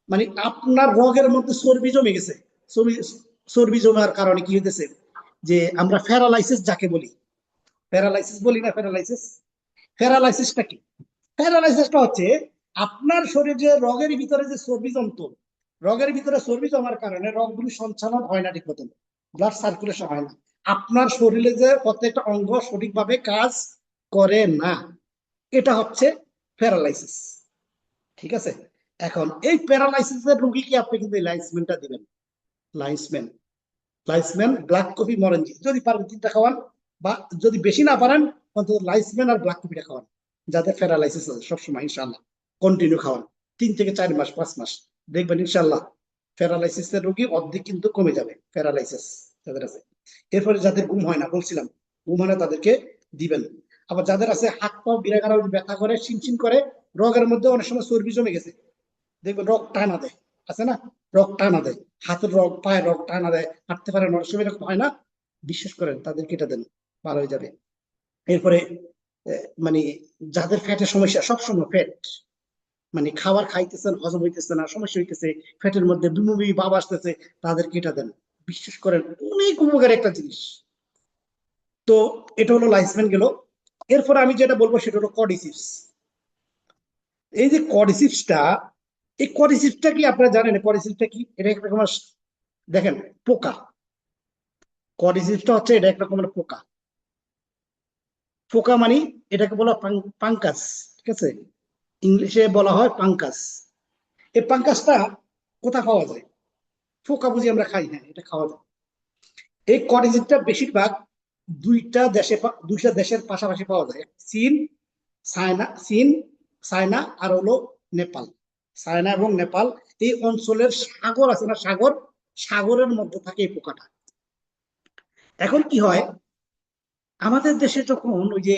মানে আপনার রোগের মধ্যে চর্বি জমে গেছে, চর্বি চর্বি জমার কারণে কি হইতেছে, যে আমরা প্যারালাইসিস যাকে বলি, প্যারালাইসিস বলি না, প্যারালাইসিসটা কি? প্যারালাইসিসটা হচ্ছে আপনার শরীরে রগের ভিতরে যে চর্বি জমতো, রগের ভিতরে চর্বি জমার কারণে রগগুলি সঞ্চালন হয় না ঠিক মতন, ব্লাড সার্কুলেশন হয় না, আপনার শরীরে যে প্রত্যেকটা অঙ্গ সঠিকভাবে কাজ করে না, এটা হচ্ছে প্যারালাইসিস। ঠিক আছে, এখন এই প্যারালাইসিসের রোগীকে আপনি কিন্তু এই লাইসম্যানটা দিবেন। লাইসম্যান, লাইসম্যান ব্ল্যাক কফি মরেঞ্জি যদি পারেন 3টা খাওয়ান, বা যদি বেশি না পারেন অন্তত লাইসম্যান আর ব্ল্যাক কফিটা খাওয়ান। যাদের প্যারালাইসিস আছে সবসময় ইনশাল্লাহ কন্টিনিউ খাওয়ান, 3 থেকে 4 মাস 5 মাস, দেখবেন ইনশাল্লাহ প্যারালাইসিসের রোগী অর্ধেক কিন্তু কমে যাবে, প্যারালাইসিস যাদের আছে। এরপরে যাদের ঘুম হয় না, বলছিলাম ঘুম হয় না তাদেরকে দিবেন। আবার যাদের আছে হাত পা বিরাগারা ব্যথা করে, শিনশিন করে, রগের মধ্যে অনেক সময় চর্বি জমে গেছে, দেখবেন রগ টানা দেয়, আছে না, রগ টানা দেয়, হাতের রগ পায়ের রগ টানা দেয়, হাঁটতে পারে না, অনেক সময় এরকম হয় না, বিশ্বাস করেন তাদেরকে এটা দেন, ভালো হয়ে যাবে। এরপরে মানে যাদের ফ্যাটের সমস্যা, সবসময় ফ্যাট, মানে খাবার খাইতেছেন হজম হইতেছে না, সমস্যা হইতেছে, ফ্যাটের মধ্যে বমি ভাব আসতেছে, তাদেরকে এটা দেন, বিশ্বাস করেন অনেক উপকারী একটা জিনিস। তো এটা হলো লাইসম্যান গেল। এরপর আমি যেটা বলবো সেটা হলো কডিসিপস। এই যে কডিসিপসটা, এই কডিসিপসটা কি আপনারা জানেন? কডিসিপসটা কি? এটা এক রকমের, দেখেন, পোকা। কডিসিপসটা হচ্ছে এটা এক রকমের পোকা। পোকা মানে এটাকে বলা পাঙ্কাস, ঠিক আছে, ইংলিশে বলা হয় পাঙ্কাস। এই পাঙ্কাসটা কোথা পাওয়া যায়? পোকা বুঝি আমরা খাই, হ্যাঁ এটা খাওয়া যায়। এই কডিসিপসটা বেশিরভাগ দুইটা দেশের পাশাপাশি পাওয়া যায়, চীন, চায়না আর হলো নেপাল। চায়না এবং নেপাল এই অঞ্চলের সাগর আছে না, সাগরের মধ্যে থাকে এই পোকাটা। এখন কি হয়, আমাদের দেশে যখন ওই যে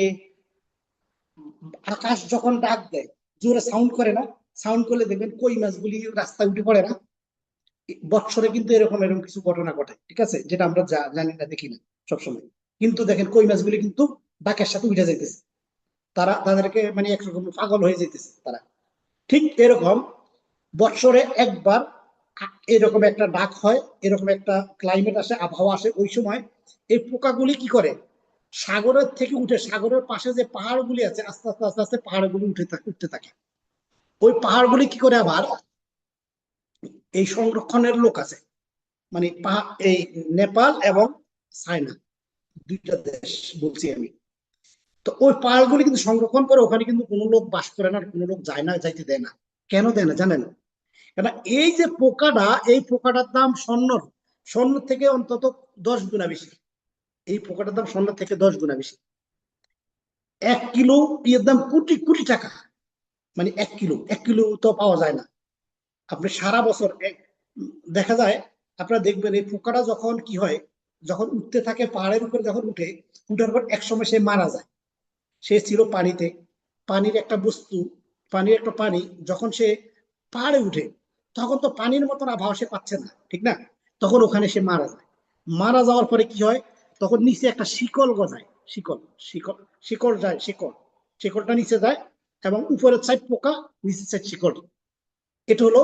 আকাশ যখন ডাক দেয়, জোরে সাউন্ড করে না, সাউন্ড করলে দেখবেন কই মাছগুলি রাস্তায় উঠে পড়ে না, বৎসরে কিন্তু এরকম এরকম কিছু ঘটনা ঘটে, ঠিক আছে, যেটা আমরা জানি না, দেখি না সবসময়, কিন্তু দেখেন কই মাছগুলি কিন্তু ডাকের সাথে উঠে যাইতেছে, তাদেরকে মানে একরকম পাগল হয়ে যাইতেছে তারা। ঠিক এরকম বৎসরে একবার এরকম একটা ডাক হয়, এরকম একটা ক্লাইমেট আসে, আবহাওয়া আসে, ওই সময় এই পোকাগুলি কি করে, সাগরের থেকে উঠে, সাগরের পাশে যে পাহাড়গুলি আছে, আস্তে আস্তে আস্তে আস্তে পাহাড়গুলি উঠতে থাকে। ওই পাহাড়গুলি কি করে আবার, এই সংরক্ষণের লোক আছে, মানে এই নেপাল এবং চায়না, দুইটা দেশ বলছি আমি। তো ওই পাহাড়গুলি কিন্তু সংরক্ষণ করে, ওখানে কিন্তু কোনো লোক বাস করে না, কোনো লোক যায় না, যাইতে দেয় না। কেন দেয় না জানেন? কেন, এই যে পোকাটা, এই পোকাটার দাম স্বর্ণ থেকে অন্তত 10 গুণা বেশি। এই পোকাটার দাম স্বর্ণ থেকে 10 গুণা বেশি। 1 কিলো ইয়ের দাম কোটি কোটি টাকা। মানে 1 কিলো তো পাওয়া যায় না। আপনি সারা বছর দেখা যায়, আপনারা দেখবেন এই পোকাটা যখন কি হয়, যখন উঠতে থাকে পাহাড়ের উপরে, যখন উঠার পর একসময় সে মারা যায়। সে ছিল পানিতে, পানির একটা বস্তু, পানির একটা পানি, যখন সে পাহাড়ে উঠে, তখন তো পানির মতন আবহাওয়া সে পাচ্ছে না, ঠিক না, তখন ওখানে সে মারা যায়। মারা যাওয়ার পরে কি হয়, তখন নিচে একটা শিকল গজায়, শিকল শিকল শিকড় যায়, শিকড়টা নিচে যায়, এবং উপরের সাইড পোকা, নিচের সাইড শিকড়। এটা হলো,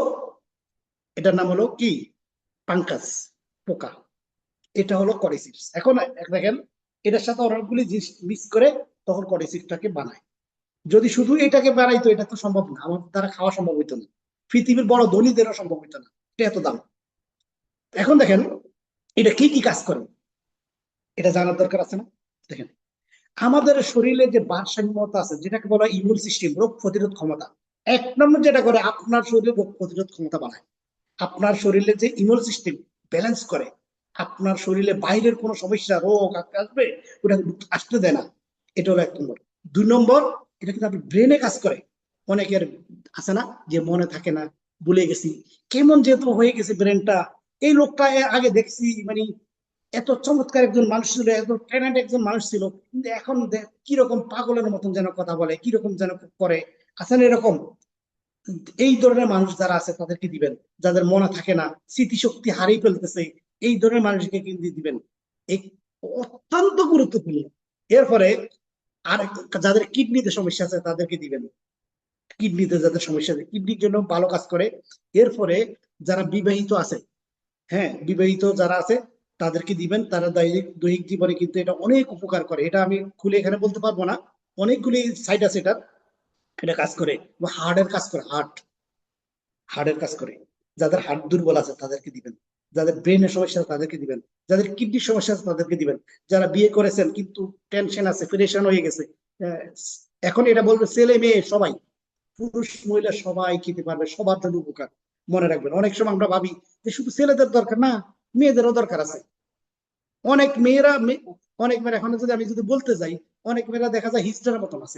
এটার নাম হলো কি, পাঙ্কাস পোকা। এটা হলো কডিসিপস। এখন দেখেন, এটার সাথে অনেকগুলি জিনিস মিক্স করে তখন কডিসিপসটাকে বানায়। যদি শুধু এটাকে বানাইতো, এটা তো সম্ভব না, আমার দ্বারা খাওয়া সম্ভব হইতো না, পৃথিবীর বড় ধনীদেরও সম্ভব হইতো না, এটা এত দাম। এখন দেখেন এটা কি কি কাজ করে, এটা জানার দরকার আছে না? দেখেন, আমাদের শরীরে যে ভারসাম্যতা আছে, যেটাকে বলা হয় ইমিউন সিস্টেম, রোগ প্রতিরোধ ক্ষমতা, 1 নম্বর যেটা করে, আপনার শরীরে রোগ প্রতিরোধ ক্ষমতা বাড়ায়। আপনার শরীরে যে ইমিউন সিস্টেম ব্যালেন্স করে, আপনার শরীরে বাইরের কোনো সমস্যা, রোগ আসবে, ওটা আসতে দেয় না। এটা হলো 1 নম্বর। 2 নম্বর, এটা কিন্তু আপনার ব্রেনে কাজ করে। অনেকের আছে না যে মনে থাকে না, ভুলে গেছি, কেমন যেহেতু হয়ে গেছে ব্রেনটা। এই লোকটা আগে দেখছি, মানে এত চমৎকার একজন মানুষ ছিল, এত ট্যালেন্ট একজন মানুষ ছিল, কিন্তু এখন কিরকম পাগলের মতন যেন কথা বলে, কিরকম যেন করে, আছেন এরকম। এই ধরনের মানুষ যারা আছে তাদেরকে দিবেন। যাদের মনে থাকে না, স্মৃতিশক্তি হারিয়ে ফেলতেছে, এই ধরনের মানুষকে কিন্তু দিবেন। এই অত্যন্ত গুরুত্বপূর্ণ। এরপরে আর যাদের কিডনিতে সমস্যা আছে তাদেরকে দিবেন। কিডনিতে যাদের সমস্যা আছে, কিডনির জন্য ভালো কাজ করে। এরপরে যারা বিবাহিত আছে, হ্যাঁ বিবাহিত যারা আছে তাদেরকে দিবেন। তারা দৈহিক জীবনে কিন্তু এটা অনেক উপকার করে। এটা আমি খুলে এখানে বলতে পারবো না, অনেকগুলি সাইড আছে এটার। এটা কাজ করে, হার্টের কাজ করে, হার্টের কাজ করে। যাদের হার্ট দুর্বল আছে তাদেরকে দিবেন, যাদের ব্রেনের সমস্যা আছে তাদেরকে দিবেন, যাদের কিডনির সমস্যা আছে তাদেরকে দিবেন, যারা বিয়ে করেছেন কিন্তু টেনশন আছে, প্রেশান হয়ে গেছে, আহ, এখন এটা বলবে ছেলে মেয়ে সবাই, পুরুষ মহিলা সবাই খেতে পারবে, সবার জন্য উপকার। মনে রাখবেন, অনেক সময় আমরা ভাবি যে শুধু ছেলেদের দরকার, না, মেয়েদেরও দরকার আছে। অনেক মেয়েরা অনেক মেয়েরা, এখন যদি আমি যদি বলতে যাই, অনেক মেয়েরা দেখা যায় হিস্ট্রির মতন আছে,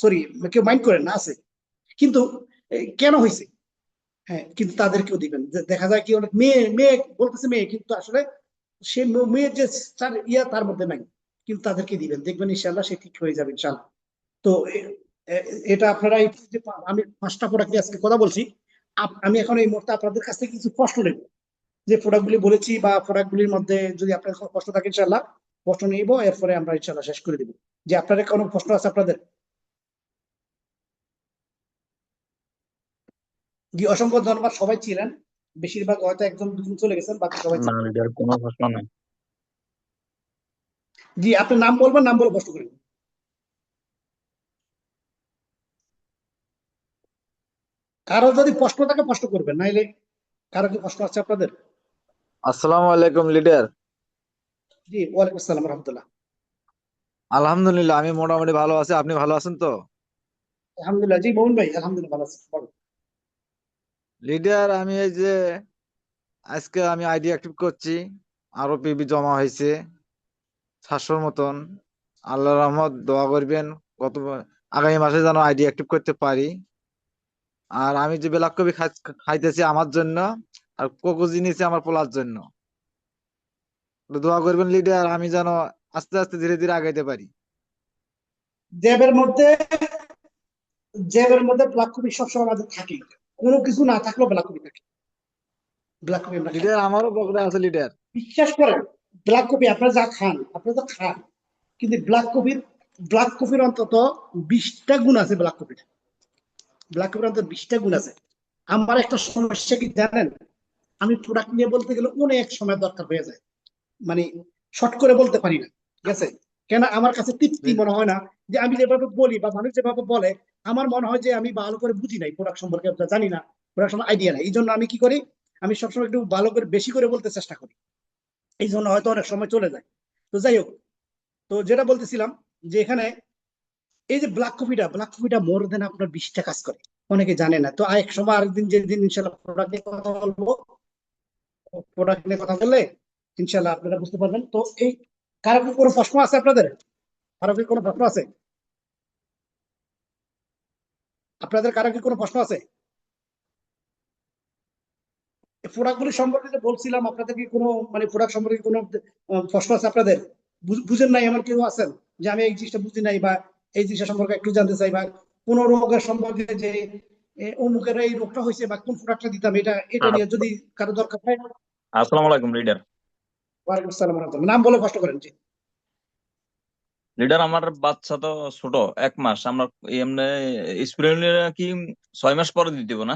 সরি কেউ মাইন্ড করেন না, আছে। কিন্তু কেন হয়েছে? হ্যাঁ, কিন্তু তাদেরকেও দিবেন। দেখা যায় কি অনেক মেয়ে মেয়ে বলতেছে মেয়ে, কিন্তু আসলে সে মেয়ের যে তার মধ্যে নাই, কিন্তু তাদেরকে দিবেন, দেখবেন ইনশাল্লাহ সে ঠিক হয়ে যাবে ইনশাল্লাহ। তো এটা আপনারা যে আমি 5টা প্রোডাক্ট নিয়ে আজকে কথা বলছি, আমি এখন এই মুহূর্তে আপনাদের কাছ থেকে কিছু প্রশ্ন নেব, যে প্রোডাক্ট গুলি বলেছি বা প্রোডাক্ট গুলির মধ্যে যদি আপনার কোনো প্রশ্ন থাকে ইনশাল্লাহ প্রশ্ন নিব, এরপরে আমরা ইনশাল্লাহ শেষ করে দিব। যে আপনাদের কোনো প্রশ্ন আছে আপনাদের? জি, অসংখ্য ধন্যবাদ, সবাই ছিলেন, বেশিরভাগ হয়তো একজন দুজন চলে গেছেন, বাকি সবাই না, ছিলেন। লিডার কোনো প্রশ্ন নাই। জি, আপনার নাম বলবেন, নাম বলে প্রশ্ন করেন। কারো যদি প্রশ্ন থাকে প্রশ্ন করবেন, নাইলে কারো কি প্রশ্ন আছে আপনাদের? আসসালামু আলাইকুম লিডার। জি, ওয়ালাইকুম আসসালাম রহমতুল্লাহ। আলহামদুলিল্লাহ, আমি মোটামুটি ভালো আছি। আপনি ভালো আছেন তো? আলহামদুলিল্লাহ। জি মোহন ভাই, আলহামদুলিল্লাহ ভালো আছি, বলো। লিডার, আমি এই যে আজকে আমি আইডি অ্যাক্টিভ করছি, আরো পিবি জমা হয়েছে 700-র মতন। আল্লাহ রহমত, দোয়া করবেন গত আগামী মাসে যেন আইডি অ্যাক্টিভ করতে পারি। আর আমি যে ব্ল্যাক কফি খাইতেছি আমার জন্য, আর কোকোজি নিয়েছি আমার পোলার জন্য। তো দোয়া করবেন লিডার, আমি যেন আস্তে আস্তে ধীরে ধীরে আগাইতে পারি। জ্যাবের মধ্যে জ্যাবের মধ্যে ব্ল্যাক কপি সবসময় আমাদের থাকে, কোনো কিছু না থাকলেও ব্ল্যাক কপি থাকে, ব্ল্যাক কপি আমরা খাই। লিডার, আমারও পকেটে আছে লিডার। বিশ্বাস করেন, ব্ল্যাক কপি আপনারা যা খান, আপনারা তো খান, কিন্তু ব্ল্যাক কপির অন্তত 20টা গুণ আছে। ব্ল্যাক কপির অন্তত 20টা গুণ আছে। আমার একটা সমস্যা কি জানেন, আমি প্রোডাক্ট নিয়ে বলতে গেলে অনেক সময় দরকার হয়ে যায়, মানে শর্ট করে বলতে পারি না, ঠিক আছে? কেন আমার কাছে তৃপ্তি মনে হয় না, যে আমি যেভাবে বলি বা মানুষ যেভাবে বলে, আমার মনে হয় যে আমি ভালো করে বুঝি নাই প্রোডাক্ট সম্পর্কে, জানি না, প্রোডাক্ট সম্পর্কে আইডিয়া নাই। এই জন্য আমি কি করি, আমি সবসময় একটু ভালো করে বেশি করে বলতে চেষ্টা করি, এই জন্য হয়তো অনেক সময় চলে যায়। তো যাই হোক, তো যেটা বলতেছিলাম, যে এখানে এই যে ব্ল্যাক কফিটা মোর দেন আপনার 20টা কাজ করে, অনেকে জানে না। তো এক সময় আরেকদিন, যেদিন ইনশাল্লাহ প্রোডাক্ট নিয়ে কথা বলবো, প্রোডাক্ট নিয়ে কথা বললে ইনশাল্লাহ আপনারা বুঝতে পারবেন। তো এই, কারো কি কোনো প্রশ্ন আছে আপনাদের? কারো কি কোনো প্রশ্ন আছে আপনাদের? কারো কি কোনো প্রশ্ন আছে? প্রোডাক্ট গুলি সম্পর্কে যে বলছিলাম, আপনাদের কি কোনো, মানে প্রোডাক্ট সম্পর্কে কোনো প্রশ্ন আছে আপনাদের? বুঝেন নাই এমন কেউ আছেন, যে আমি এই জিনিসটা বুঝি নাই, বা এই জিনিসটা সম্পর্কে একটু জানতে চাই, বা কোন রোগের সম্পর্কে, যে অমুকের এই রোগটা হয়েছে, বা কোন প্রোডাক্টটা দিতাম, এটা এটা নিয়ে যদি কারো দরকার হয়। আসসালামু আলাইকুম লিডার। ওয়ালাইকুম আসসালাম ওয়া রাহমাতুল্লাহ। নাম বলে কষ্ট করেন, জি। লিডার, আমার বাচ্চা তো ছোট, 1 মাস। আমরা এমনি স্প্রেলিনা কি 6 মাস পরে দিতে দিব না?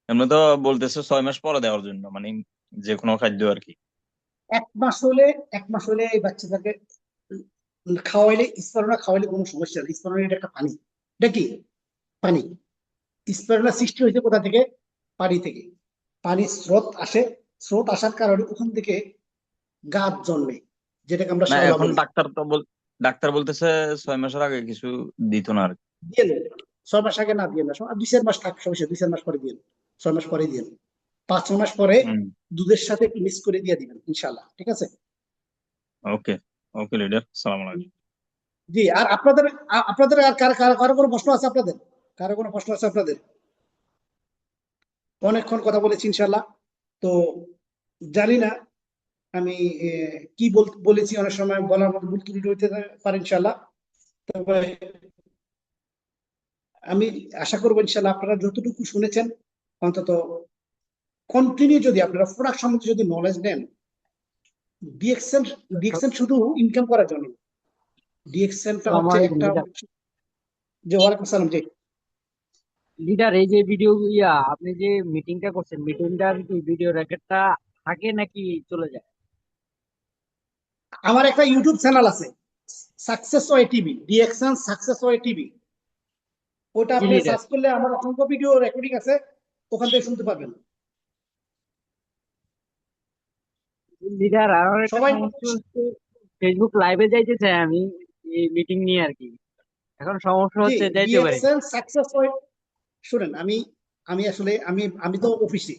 এমনি তো বলতেছে 6 মাস পরে দেওয়ার জন্য, মানে যে কোনো খাদ্য আর কি। 1 মাস হলে এই বাচ্চাটাকে খাওয়াইলে, স্পারোনা খাওয়াইলে কোনো সমস্যা নেই। স্পারোনা এটা একটা পানি, এটা কি পানি। স্পারোনা সৃষ্টি হয়েছে কোথা থেকে? পানি থেকে। পানির স্রোত আসে, স্রোত আসার কারণে ওখান থেকে গাছ জন্মে, যেটাকে আমরা না, শ্যাওলা এখন বলি। ডাক্তার বলতেছে 6 মাসের আগে কিছু দিত না আর কি। দিয়ে নেন, 6 মাস আগে না দিয়ে না, 2-4 মাস থাক সমস্যা, 2-4 মাস পরে দিয়ে, 6 মাস পরে দিয়ে, 5-6 মাস পরে হুম। দুধের সাথে একটু মিক্স করে দিয়ে দিবেন ইনশাল্লাহ, ঠিক আছে? ওকে, ওকে লিডার, সালাম আলাইকুম। জি, আর আপনাদের আর কারো কারো কারো কোনো প্রশ্ন আছে আপনাদের? কারো কোনো প্রশ্ন আছে আপনাদের? অনেকক্ষণ কথা বলেছি ইনশাল্লাহ। তো জানি না আমি কি বলেছি, অনেক সময় বলার মতো ভুল ত্রুটি হইতে পারে ইনশাল্লাহ। তবে আমি আশা করবো ইনশাল্লাহ আপনারা যতটুকু শুনেছেন, অন্তত কন্টিনিউ যদি আপনারা প্রোডাক্ট সম্বন্ধে যদি নলেজ নেন, ডিএক্সএল ডিএক্সএল শুধু ইনকাম করার জন্য, ডিএক্সএলটা আসসালামু হচ্ছে আলাইকুম একটা, লিডার। যে ওয়ালাইকুম আসসালাম, জি। লিডার, এই যে আপনি যে মিটিংটা করছেন, মিটিংটার কি ভিডিও রেকর্ডটা থাকে নাকি চলে যায়? আমার একটা ইউটিউব চ্যানেল আছে, success Y TV, DXL success Y TV. ওটা জি আপনি লিডার। সার্চ করলে আমার অসংখ্য ভিডিও রেকর্ডিং আছে, ওখান থেকে শুনতে পাবেন লিডার, আর একটা সবাই। সমস্যা হচ্ছে, ফেসবুক লাইভে যাইতে চাই আমি এই মিটিং নিয়ে আর কি। এখন সমস্যা জি, হচ্ছে, যাইতে পারি না। ডিএক্সএল সাকসেস ওয়াই, শুনেন, আমি আমি আসলে আমি তো অফিসে,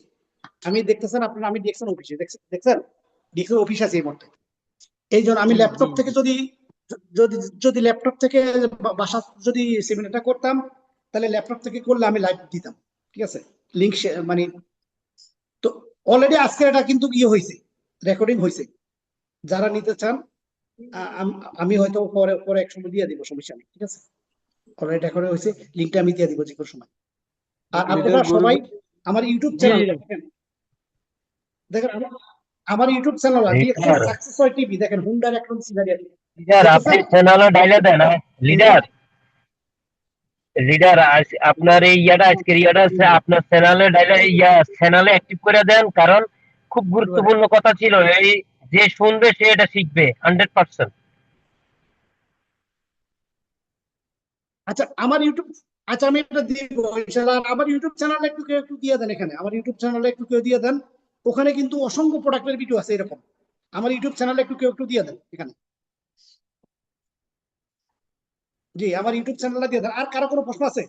আমি দেখতেছেন আপনারা, আমি ডিএক্সএল অফিসে, দেখছেন ডিএক্সএল অফিস আছে এই মুহূর্তে। এই জন্য আমি জি জি ল্যাপটপ থেকে জি। যদি যদি ল্যাপটপ থেকে বাসা যদি সেমিনারটা করতাম, তাহলে ল্যাপটপ থেকে করলে আমি লাইভ দিতাম, ঠিক আছে? লিঙ্ক মানে তো অলরেডি আজকে এটা কিন্তু ইয়ে হয়েছে, রেকর্ডিং হয়েছে। যারা নিতে চান আমি হয়তো পরে পরে এক সময় দিয়ে দিব, সমস্যা নেই, ঠিক আছে। অলরেডি রেকর্ডিং হয়েছে, লিঙ্কটা আমি দিয়ে দিব যে কোনো সময়। আর লিডার আপনারা সবাই গ্রুপে আমার ইউটিউব জি চ্যানেল জি দেখেন, দেখেন আমার YouTube channel DXL leader success হয় টিভি, দেখেন হুন্ডার একদম সিনারিও লিডার আপনি দেখতেছেন। চ্যানেলে ডাইলে দেন লিডার লিডার আপনার এই ইয়াটা আজকের ইয়াটা আছে আপনার চ্যানেলে ডাইলে চ্যানেলে অ্যাক্টিভ করে দেন, কারণ খুব গুরুত্বপূর্ণ কথা ছিল এই, যে শুনবে সে এটা শিখবে 100%। আচ্ছা আমার ইউটিউব, আচ্ছা আমি এটা দিব ইনশাআল্লাহ। আর আমার ইউটিউব চ্যানেলে একটু কেউ একটু দিয়ে দেন, এখানে আমার ইউটিউব চ্যানেলে একটু কেউ দিয়ে দেন। ওখানে কিন্তু অসংখ্য প্রোডাক্টের ভিডিও আছে এরকম। আমার ইউটিউব চ্যানেলে একটু কেউ একটু দিয়ে দেন এখানে। জি আমার ইউটিউব চ্যানেলে দিয়ে দেন। আর কারো কোনো প্রশ্ন আছে?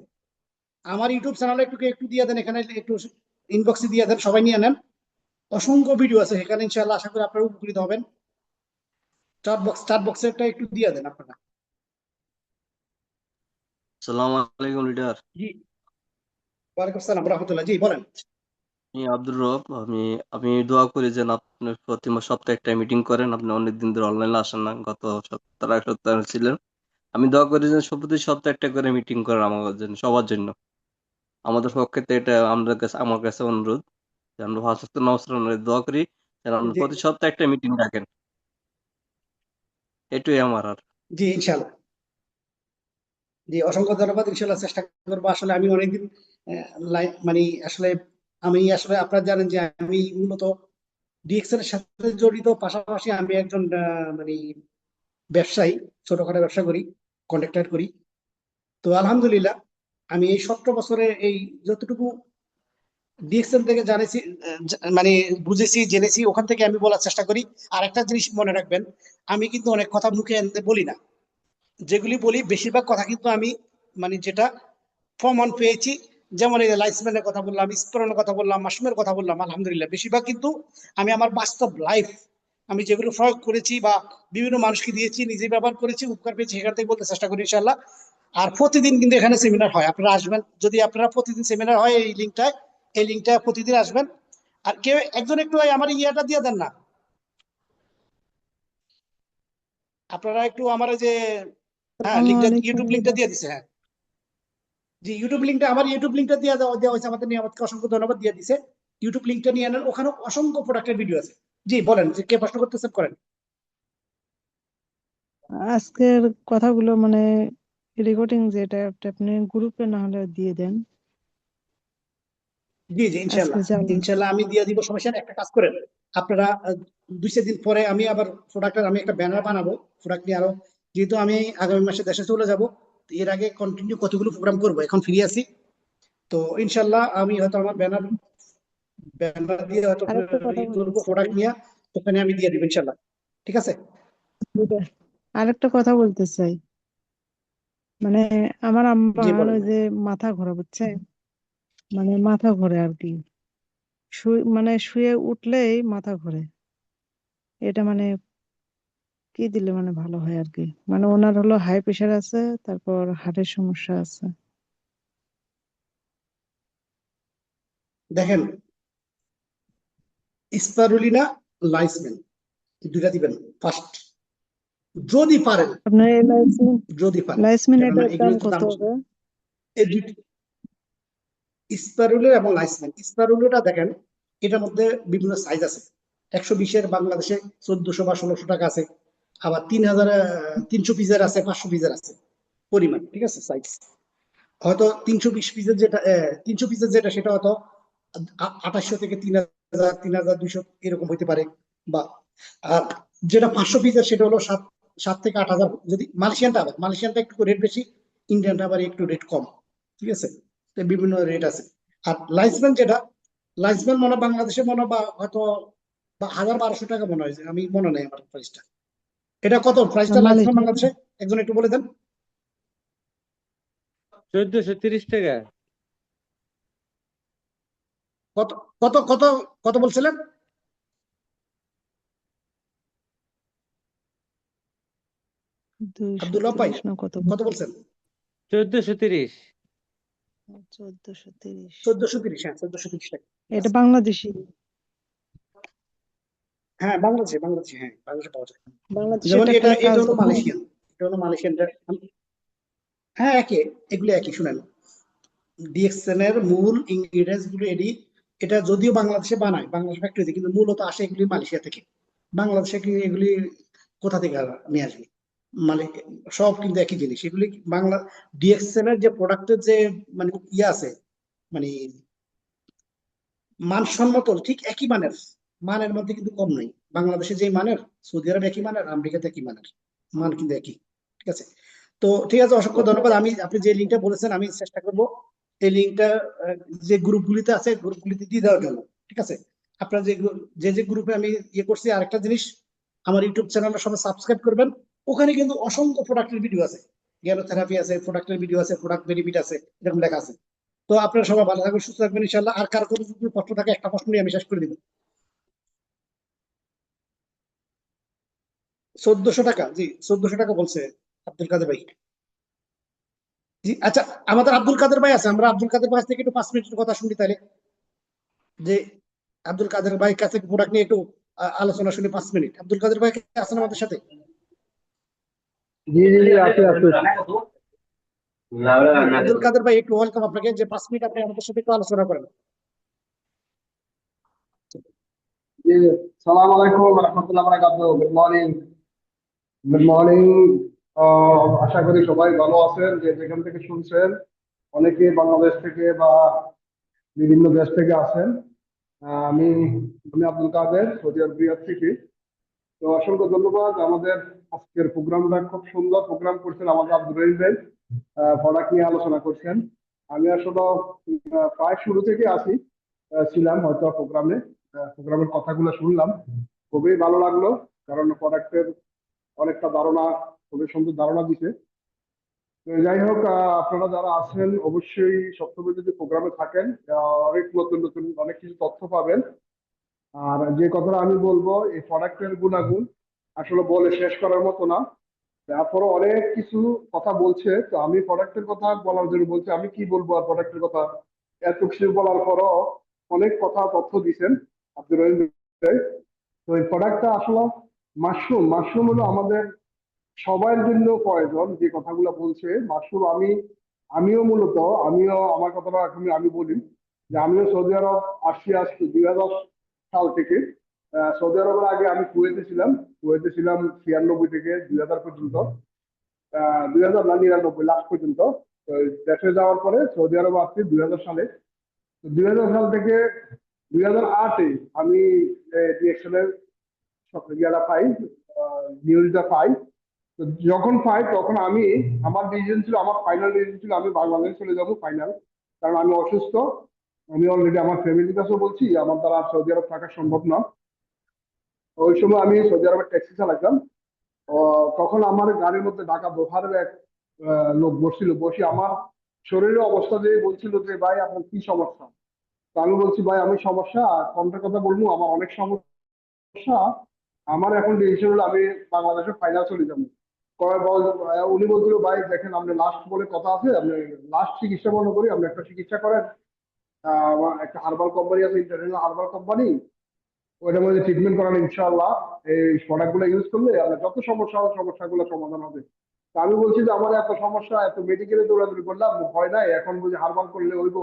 আমার ইউটিউব চ্যানেলে একটু কেউ একটু দিয়ে দেন, এখানে একটু ইনবক্সে দিয়ে দেন, সবাই নিয়ে নেন। অসংখ্য ভিডিও আছে এখানে, ইনশাআল্লাহ আশা করি আপনারা উপকৃত হবেন। চার বক্সে একটা একটু দিয়ে দেন আপনারা। আসসালামু আলাইকুম লিডার। জি ওয়ালাইকুম আসসালাম রহমতুল্লাহ, জি বলেন। আমি আব্দুর রব। আমি দোয়া করি যেন আপনি প্রতি সপ্তাহে একটা মিটিং করেন। আপনি অনেকদিন ধরে অনলাইনে আসেন না, গত সপ্তাহ এক সপ্তাহ ছিলেন। আমি দোয়া করি যে প্রতি সপ্তাহে একটা করে মিটিং করেন আমাদের জন্য, সবার জন্য। আমাদের পক্ষে তো এটা আমাদের কাছে, আমার কাছে অনুরোধ যে আমরা পাঁচ ওয়াক্ত নামাজ পড়ার দোয়া করি যেন আপনি জি প্রতি সপ্তাহে একটা মিটিং রাখেন। এটাই আমার আর। জি ইনশাআল্লাহ। জি অসংখ্য ধন্যবাদ, ইনশাআল্লাহ চেষ্টা করবো। আসলে আমি অনেকদিন মানে আসলে আমি আসলে আপনারা জানেন যে আমি মূলত ডিএক্সএল এর সাথে জড়িত, পাশাপাশি আমি একজন মানে ব্যবসায়ী, ছোটখাটো ব্যবসা করি, কন্ট্রাক্টর করি। তো আলহামদুলিল্লাহ আমি এই 17 বছরে এই যতটুকু ডিএক্সএল থেকে জানেছি, মানে বুঝেছি জেনেছি, ওখান থেকে আমি বলার চেষ্টা করি। আর একটা জিনিস মনে রাখবেন, আমি কিন্তু অনেক কথা মুখে আনতে বলি না। যেগুলি বলি বেশিরভাগ কথা কিন্তু আমি মানে যেটা প্রমাণ পেয়েছি, যেমন এই লাইসম্যানের কথা বললাম, স্পরনের কথা বললাম, মাসুমের কথা বললাম, আলহামদুলিল্লাহ বেশিরভাগ কিন্তু আমি আমার বাস্তব লাইফ, আমি যেগুলো প্রয়োগ করেছি বা বিভিন্ন মানুষকে দিয়েছি, নিজে ব্যবহার করেছি, উপকার পেয়েছি, সেখান থেকে বলতে চেষ্টা করি ইনশাআল্লাহ। আর প্রতিদিন কিন্তু এখানে সেমিনার হয়, আপনারা আসবেন। যদি আপনারা প্রতিদিন সেমিনার হয় এই লিঙ্কটা প্রতিদিন আসবেন। আর কেউ একজন একটু আমার ইয়াটা দিয়ে দেন না, আপনারা একটু আমার যে, হ্যাঁ আসসালামু লিঙ্কটা, আলাইকুম ইউটিউব লিঙ্কটা লিডার। দিয়ে দিছে, হ্যাঁ জি ইউটিউব লিঙ্কটা, আমার ইউটিউব লিঙ্কটা দেওয়া হয়েছে। আমাদের নিয়ামতকে অসংখ্য ধন্যবাদ, দিয়ে দিছে। ইউটিউব লিঙ্কটা নিয়ে নেন, ওখানে অসংখ্য প্রোডাক্টের ভিডিও আছে। জি বলেন, যে কে প্রশ্ন করতেছেন করেন। আজকের কথাগুলো মানে রেকর্ডিং যেটা ওটা আপনি গ্রুপে না হলে দিয়ে দেন। জি জি আজকে ইনশাল্লাহ, যা ইনশাল্লাহ আমি দিয়ে দিব, সমস্যা নেই। একটা কাজ করেন আপনারা, 2-3 দিন পরে আমি আবার প্রোডাক্টের আমি একটা ব্যানার বানাবো প্রোডাক্ট নিয়ে আরো। যেহেতু আমি আগামী মাসে দেশে চলে যাব, এর আগে কন্টিনিউ কতগুলো প্রোগ্রাম করব, এখন ফ্রি আছি। তো ইনশাল্লাহ আমি হয়তো আমার ব্যানার ব্যানার দিয়ে হয়তো আরেকটা কথা ই বলতে করবো, চাই প্রোডাক্ট নিয়ে ওখানে আমি দিয়ে দিব ইনশাল্লাহ, ঠিক আছে। লিডার, আরেকটা কথা বলতে চাই। মানে আমার জি আম্মার বলেন। ওই যে মাথা ঘোরা, বুঝছে, মানে মাথা ঘোরে আর কি। মানে শুয়ে উঠলেই মাথা ঘোরে। এটা মানে কি দিলে মানে ভালো হয় আর কি। মানে ওনার হলো হাই প্রেশার আছে, তারপর হার্টের সমস্যা আছে। দেখেন, স্পারুলিনা, লাইসম্যান, দুইটা দিবেন ফার্স্ট, যদি পারেন, আপনার এই যদি পারেন, লাইসমিন কেননা এটার এগুলো দাম তো কত দাম বেশি। হবে? এই দুইটি স্পারুলের এবং লাইসম্যান, স্পারুলেটা দেখেন এটার মধ্যে বিভিন্ন সাইজ আছে। 120-এর বাংলাদেশে 1400 বা 1600 টাকা আছে। আবার 3000, 300 পিসের আছে, 500 পিসের আছে পরিমাণ, ঠিক আছে সাইজ। হয়তো 320 পিসের যেটা, 300 পিসের যেটা সেটা হয়তো 2800 থেকে 3000, 3200 এরকম হইতে পারে। বা আর যেটা 500 পিসের সেটা হলো 7 থেকে 8000। যদি মালয়েশিয়ানটা একটু রেট বেশি, ইন্ডিয়ানটা আবার একটু রেট কম, ঠিক আছে। তো বিভিন্ন রেট আছে। আর লাইসম্যান যেটা, লাইসম্যান মনে হয় বাংলাদেশে মনে হয় বা হয়তো 1000-1200 টাকা মনে হয়, আমি মনে নেই আমার প্রাইসটা। এটা কত প্রাইসটা লাইসম্যান মালয়েশিয়া বাংলাদেশে, একজন একটু বলে দেন। 1430 টাকা। কত কত কত কত বলছিলেন? 230 আব্দুল্লাহ ভাই না কত? কত বলছেন? 1430। 1430। 1430, হ্যাঁ 1430 টাকা। এটা বাংলাদেশি। হ্যাঁ বাংলাদেশে, হ্যাঁ বাংলাদেশে পাওয়া যায়। বাংলাদেশে যেমন এটা টাকায় এটা কাজ হলো হয়। মালয়েশিয়ান, হ্যাঁ এগুলো একই। শুনেন, ডিএক্সএন এর মূল ইনগ্রিডিয়েন্টস গুলো এটা যদিও বাংলাদেশে বানায়, বাংলাদেশ ফ্যাক্টরিতে, কিন্তু মূলত আসে এগুলি মালয়েশিয়া থেকে। বাংলাদেশে কি এগুলি কোথা থেকে নিয়ে আসবে? মানে সব কিন্তু একই জিনিস এগুলি। বাংলা ডিএক্সএন এর যে প্রোডাক্টের যে মানে আছে, মানে মানসম্মত ঠিক একই মানের মধ্যে কিন্তু কম নাই। বাংলাদেশে যে মানের, সৌদি আরব একই মানের, আমেরিকাতে একই মানের, মান কিন্তু একই। ঠিক আছে, তো ঠিক আছে, অসংখ্য ধন্যবাদ। আপনি যে লিঙ্কটা বলেছেন আমি চেষ্টা করব এই লিঙ্কটা যে গ্রুপগুলিতে আছে গ্রুপগুলিতে দিয়ে দেওয়ার জন্য। ঠিক আছে, আপনার যে গ্রুপে আমি ইয়ে করছি, আরেকটা জিনিস, আমার ইউটিউব চ্যানেলটা সবাই সাবস্ক্রাইব করবেন। ওখানে কিন্তু অসংখ্য প্রোডাক্টের ভিডিও আছে, জ্ঞানোথেরাপি আছে, প্রোডাক্টের ভিডিও আছে, প্রোডাক্ট বেনিফিট আছে, এরকম লেখা আছে। তো আপনারা সবাই ভালো থাকবেন, সুস্থ থাকবেন ইনশাল্লাহ। আর কারো কোনো যদি প্রশ্ন থাকে, একটা প্রশ্ন নিয়ে আমি শেষ করে দিব। 1400 টাকা, জি 1400 টাকা বলছে আব্দুল কাদের ভাই। জি আচ্ছা, আমাদের আব্দুল কাদের ভাই আছে, আমরা আব্দুল কাদের ভাই থেকে একটু 5 মিনিটের কথা শুনি তাহলে। যে আব্দুল কাদের ভাই কাছে প্রোডাক্ট নিয়ে একটু আলোচনা শুনি 5 মিনিট। আব্দুল কাদের ভাই আছেন আমাদের সাথে? জি জি জি, আছে আছে। আব্দুল কাদের ভাই একটু ওয়েলকাম আপনাকে, যে 5 মিনিট আপনি আমাদের সাথে একটু আলোচনা করেন। জি জি। সালাম আলাইকুম ওয়া রাহমাতুল্লাহি ওয়া বারাকাতুহু। Good morning, good morning. আশা করি সবাই ভালো আছেন, যে যেখান থেকে শুনছেন। অনেকে বাংলাদেশ থেকে বা বিভিন্ন দেশ থেকে আছেন। আমি আমি আব্দুল কাদের, সৌদি আরব রিয়াদ থেকে। তো অসংখ্য ধন্যবাদ। আমাদের আজকের প্রোগ্রামটা খুব সুন্দর প্রোগ্রাম করছেন আমাদের আব্দুল রহিম ভাই, প্রোডাক্ট নিয়ে আলোচনা করছেন। আমি আসলে প্রায় শুরু থেকে ছিলাম হয়তো প্রোগ্রামের কথাগুলো শুনলাম, খুবই ভালো লাগলো। কারণ প্রোডাক্টের অনেকটা ধারণা, খুবই সুন্দর ধারণা দিছে। তো যাই হোক, আপনারা যারা আছেন অবশ্যই সবসময় যদি প্রোগ্রামে থাকেন, অনেক নতুন নতুন অনেক কিছু তথ্য পাবেন। আর যে কথাটা আমি বলবো, এই প্রোডাক্টের গুণাগুণ আসলে বলে শেষ করার মতো না। তারপরে অনেক কিছু কথা বলছে, তো আমি প্রোডাক্টের কথা বলার জন্য বলছি। আমি কি বলবো আর প্রোডাক্টের কথা, এত কিছু বলার পরও অনেক কথা তথ্য দিচ্ছেন আব্দুর রহিম ভাই। তো এই প্রোডাক্টটা আসলে মাশরুম হলো আমাদের সবার জন্য প্রয়োজন। যে কথাগুলো বলছে মাশরুম, আমিও মূলত আমার কথাটা এখন আমি বলি, যে আমিও সৌদি আরব আসছি 2010 সাল থেকে। সৌদি আরবের আগে আমি কুয়েতে ছিলাম 96 থেকে 2000 পর্যন্ত, 2000 না 99 লাস্ট পর্যন্ত। তো দেশে যাওয়ার পরে সৌদি আরব আসছি 2000 সালে। তো 2000 সাল থেকে 2008-এ আমি ডিএক্সএল ইয়েটা পাই, নিউজটা পাই। তো যখন পাই তখন আমার ডিসিশন ছিল, আমার ফাইনাল ডিসিশন ছিল আমি বাংলাদেশ চলে যাবো ফাইনাল। কারণ আমি অসুস্থ। আমি অলরেডি আমার ফ্যামিলির কাছেও বলছি আমার দ্বারা আর সৌদি আরব থাকা সম্ভব না। ওই সময় আমি সৌদি আরবের ট্যাক্সি চালাতাম। তখন আমার গাড়ির মধ্যে ঢাকা দোহারের এক লোক বসে আমার শরীরের অবস্থা দিয়ে বলছিল যে ভাই আপনার কি সমস্যা। তো আমি বলছি ভাই আমি সমস্যা কোনটার কথা বলবো, আমার অনেক সমস্যা। আমার এখন ডিসিশন হলো আমি বাংলাদেশে ফাইনাল চলে যাবো। উনি বলছিল ভাই দেখেন আপনি লাস্ট বলে কথা আছে, আপনি লাস্ট চিকিৎসা মনে করি আপনি একটা চিকিৎসা করেন। একটা হার্বাল কোম্পানি আছে, ইন্টারন্যাশনাল হার্বাল কোম্পানি, ওইটার মধ্যে ট্রিটমেন্ট করান। ইনশাআল্লাহ এই প্রোডাক্ট গুলো ইউজ করলে আপনার যত সমস্যাগুলো সমাধান হবে। তা আমি বলছি যে আমার এত সমস্যা, এত মেডিকেলে দৌড়াদৌড়ি করলাম, ভয় নাই, এখন বুঝি হার্বাল করলে হইব,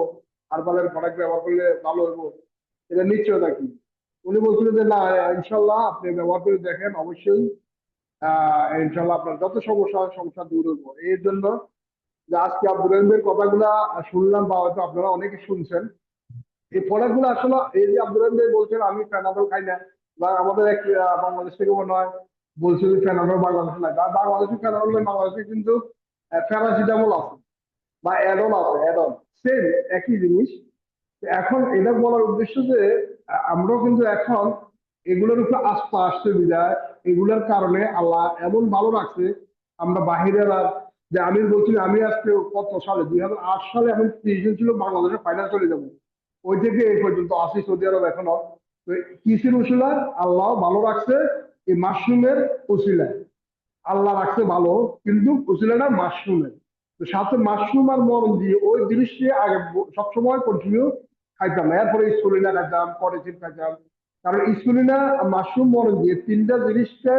হার্বালের প্রোডাক্ট ব্যবহার করলে ভালো হইব, এটা নিশ্চয়তা কি? উনি বলছিলেন যে না, ইনশাল্লাহ আপনি ব্যবহার করে দেখেন, অবশ্যই ইনশাল্লাহ আপনার যত সমস্যা দূর হইব। এর জন্য যে আজকে আব্দুল রহিমের কথাগুলা শুনলাম, বা হয়তো আপনারা অনেকে শুনছেন, এই প্রোডাক্ট গুলো আসলে এই যে আব্দুল রহিম ভাই বলছেন আমি ফেনাডল খাই না, বা আমাদের এক বাংলাদেশ থেকে মনে হয় বলছে যে ফেনাডল বাংলাদেশে নাই। বাংলাদেশে ফেনাডল নেই, বাংলাদেশে কিন্তু প্যারাসিটামল আছে বা অ্যাডন আছে, অ্যাডন সেম একই জিনিস। এখন এটা বলার উদ্দেশ্য যে আমরাও কিন্তু এখন এগুলোর উপর আস্থা আসছে বিদায়, এগুলোর কারণে আল্লাহ এমন ভালো রাখছে। আমরা বাহিরের যে আমি বলছি, আমি আজকে কত সালে 2008 সালে এখন ডিসিশন ছিল বাংলাদেশে ফাইনাল চলে যাবো, ওই থেকে এই পর্যন্ত আসি সৌদি আরব এখনো। তো কিসের উসিলায় আল্লাহ ভালো রাখছে? এই মাশরুমের উসিলায় আল্লাহ রাখছে ভালো, কিন্তু উসিলাটা মাশরুমের। তো সাথে মাশরুম আর মরণ দিয়ে ওই জিনিসটি আগে সবসময় কন্টিনিউ খাইতাম না। এরপরে স্কুলিনা খাইতাম, করেচিপ খাইতাম। কারণ স্কুলিনা, মাশরুম, মরণ দিয়ে তিনটা জিনিসকে,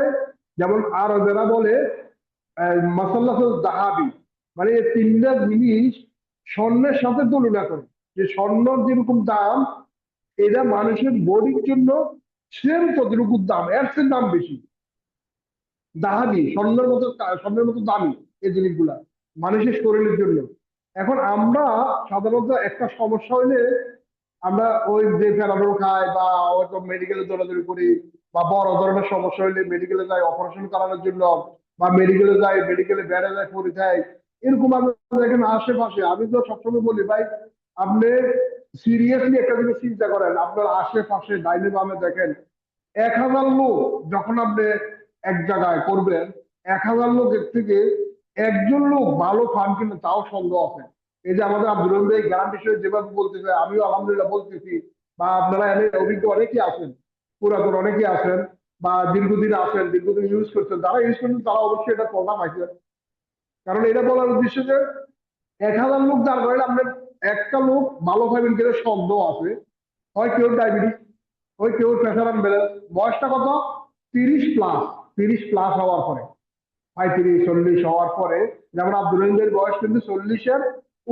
যেমন আরবেরা বলে মাসাল্লাহুল যাহাবি, মানে এই তিনটা জিনিস স্বর্ণের সাথে তুলনা করে, যে স্বর্ণর যেরকম দাম, এটা মানুষের বডির জন্য সেম ততটুকু দাম, এর চেয়ে দাম বেশি। দাহাবি, স্বর্ণের মতো দামি এই জিনিসগুলা মানুষের শরীরের জন্য। এখন আমরা সাধারণত একটা সমস্যা হইলে আমরা ওই যে প্যারাডোল খাই বা হয়তো মেডিকেলে দৌড়াদৌড়ি করি, বা বড় ধরনের সমস্যা হইলে মেডিকেলে যাই অপারেশন করানোর জন্য, বা মেডিকেলে যাই, মেডিকেলে বেড়ে যায় পরীক্ষায়, এরকম আমাদের দেখেন আশেপাশে। আমি তো সবসময় বলি ভাই, আপনি সিরিয়াসলি একটা জিনিস চিন্তা করেন, আপনার আশেপাশে ডাইনে বামে দেখেন 1000 লোক যখন আপনি এক জায়গায় করবেন, 1000 লোকের থেকে একজন লোক ভালো ফান কিনা তাও সন্দেহ আছে। এই যে আমাদের আব্দুল রহিম ভাই গ্রাম বিষয়ে যেভাবে বলতেছে, আমিও আলহামদুলিল্লাহ বলতেছি, বা আপনারা এনে অভিজ্ঞ অনেকেই আছেন, পুরাতন অনেকেই আছেন, বা দীর্ঘদিন আছেন, দীর্ঘদিন ইউজ করছেন, যারা ইউজ করছেন তারা অবশ্যই এটা প্রভাব পাইছেন। কারণ এটা বলার উদ্দেশ্য যে 1000 লোক যার কারণে আপনার একটা লোক ভালো খাবেন কিনা সন্দেহ আছে। হয় কেউ ডায়াবেটিস, হয় কেউ প্রেশার আনবেলেন্স, বয়সটা কত 30+, 30+ হওয়ার পরে, 35-40 হওয়ার পরে, যেমন আব্দুল রহিমের বয়স কিন্তু 40-এর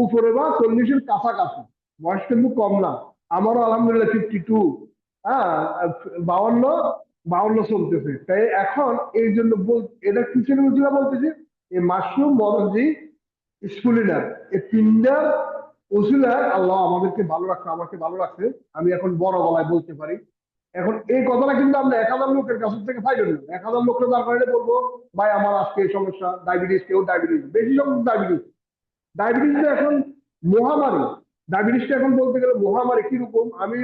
উপরে বা 40-এর কাছাকাছি, বয়স কিন্তু কম না। আমারও আলহামদুলিল্লাহ 52, হ্যাঁ, 52 চলতেছে। তাই এখন এই জন্য এটা কিসের উচিত বলতেছি, এই মাশরুম, মরজি, স্কুলিনা, এই তিনটার উসিলায় আল্লাহ আমাদেরকে ভালো রাখছে, আমাকে ভালো রাখছে, আমি এখন বড় গলায় বলতে পারি। এখন এই কথাটা কিন্তু আমরা 1000 লোকের কাছ থেকে পাইবেন না। 1000 লোককে তার কারণে বলবো ভাই আমার আজকে এই সমস্যা, ডায়াবেটিস, কেউ ডায়াবেটিস, বেশি সংখ্যক ডায়াবেটিস। ডায়াবেটিসটা এখন মহামারী। ডায়াবেটিসটা এখন বলতে গেলে মহামারী। কিরকম, আমি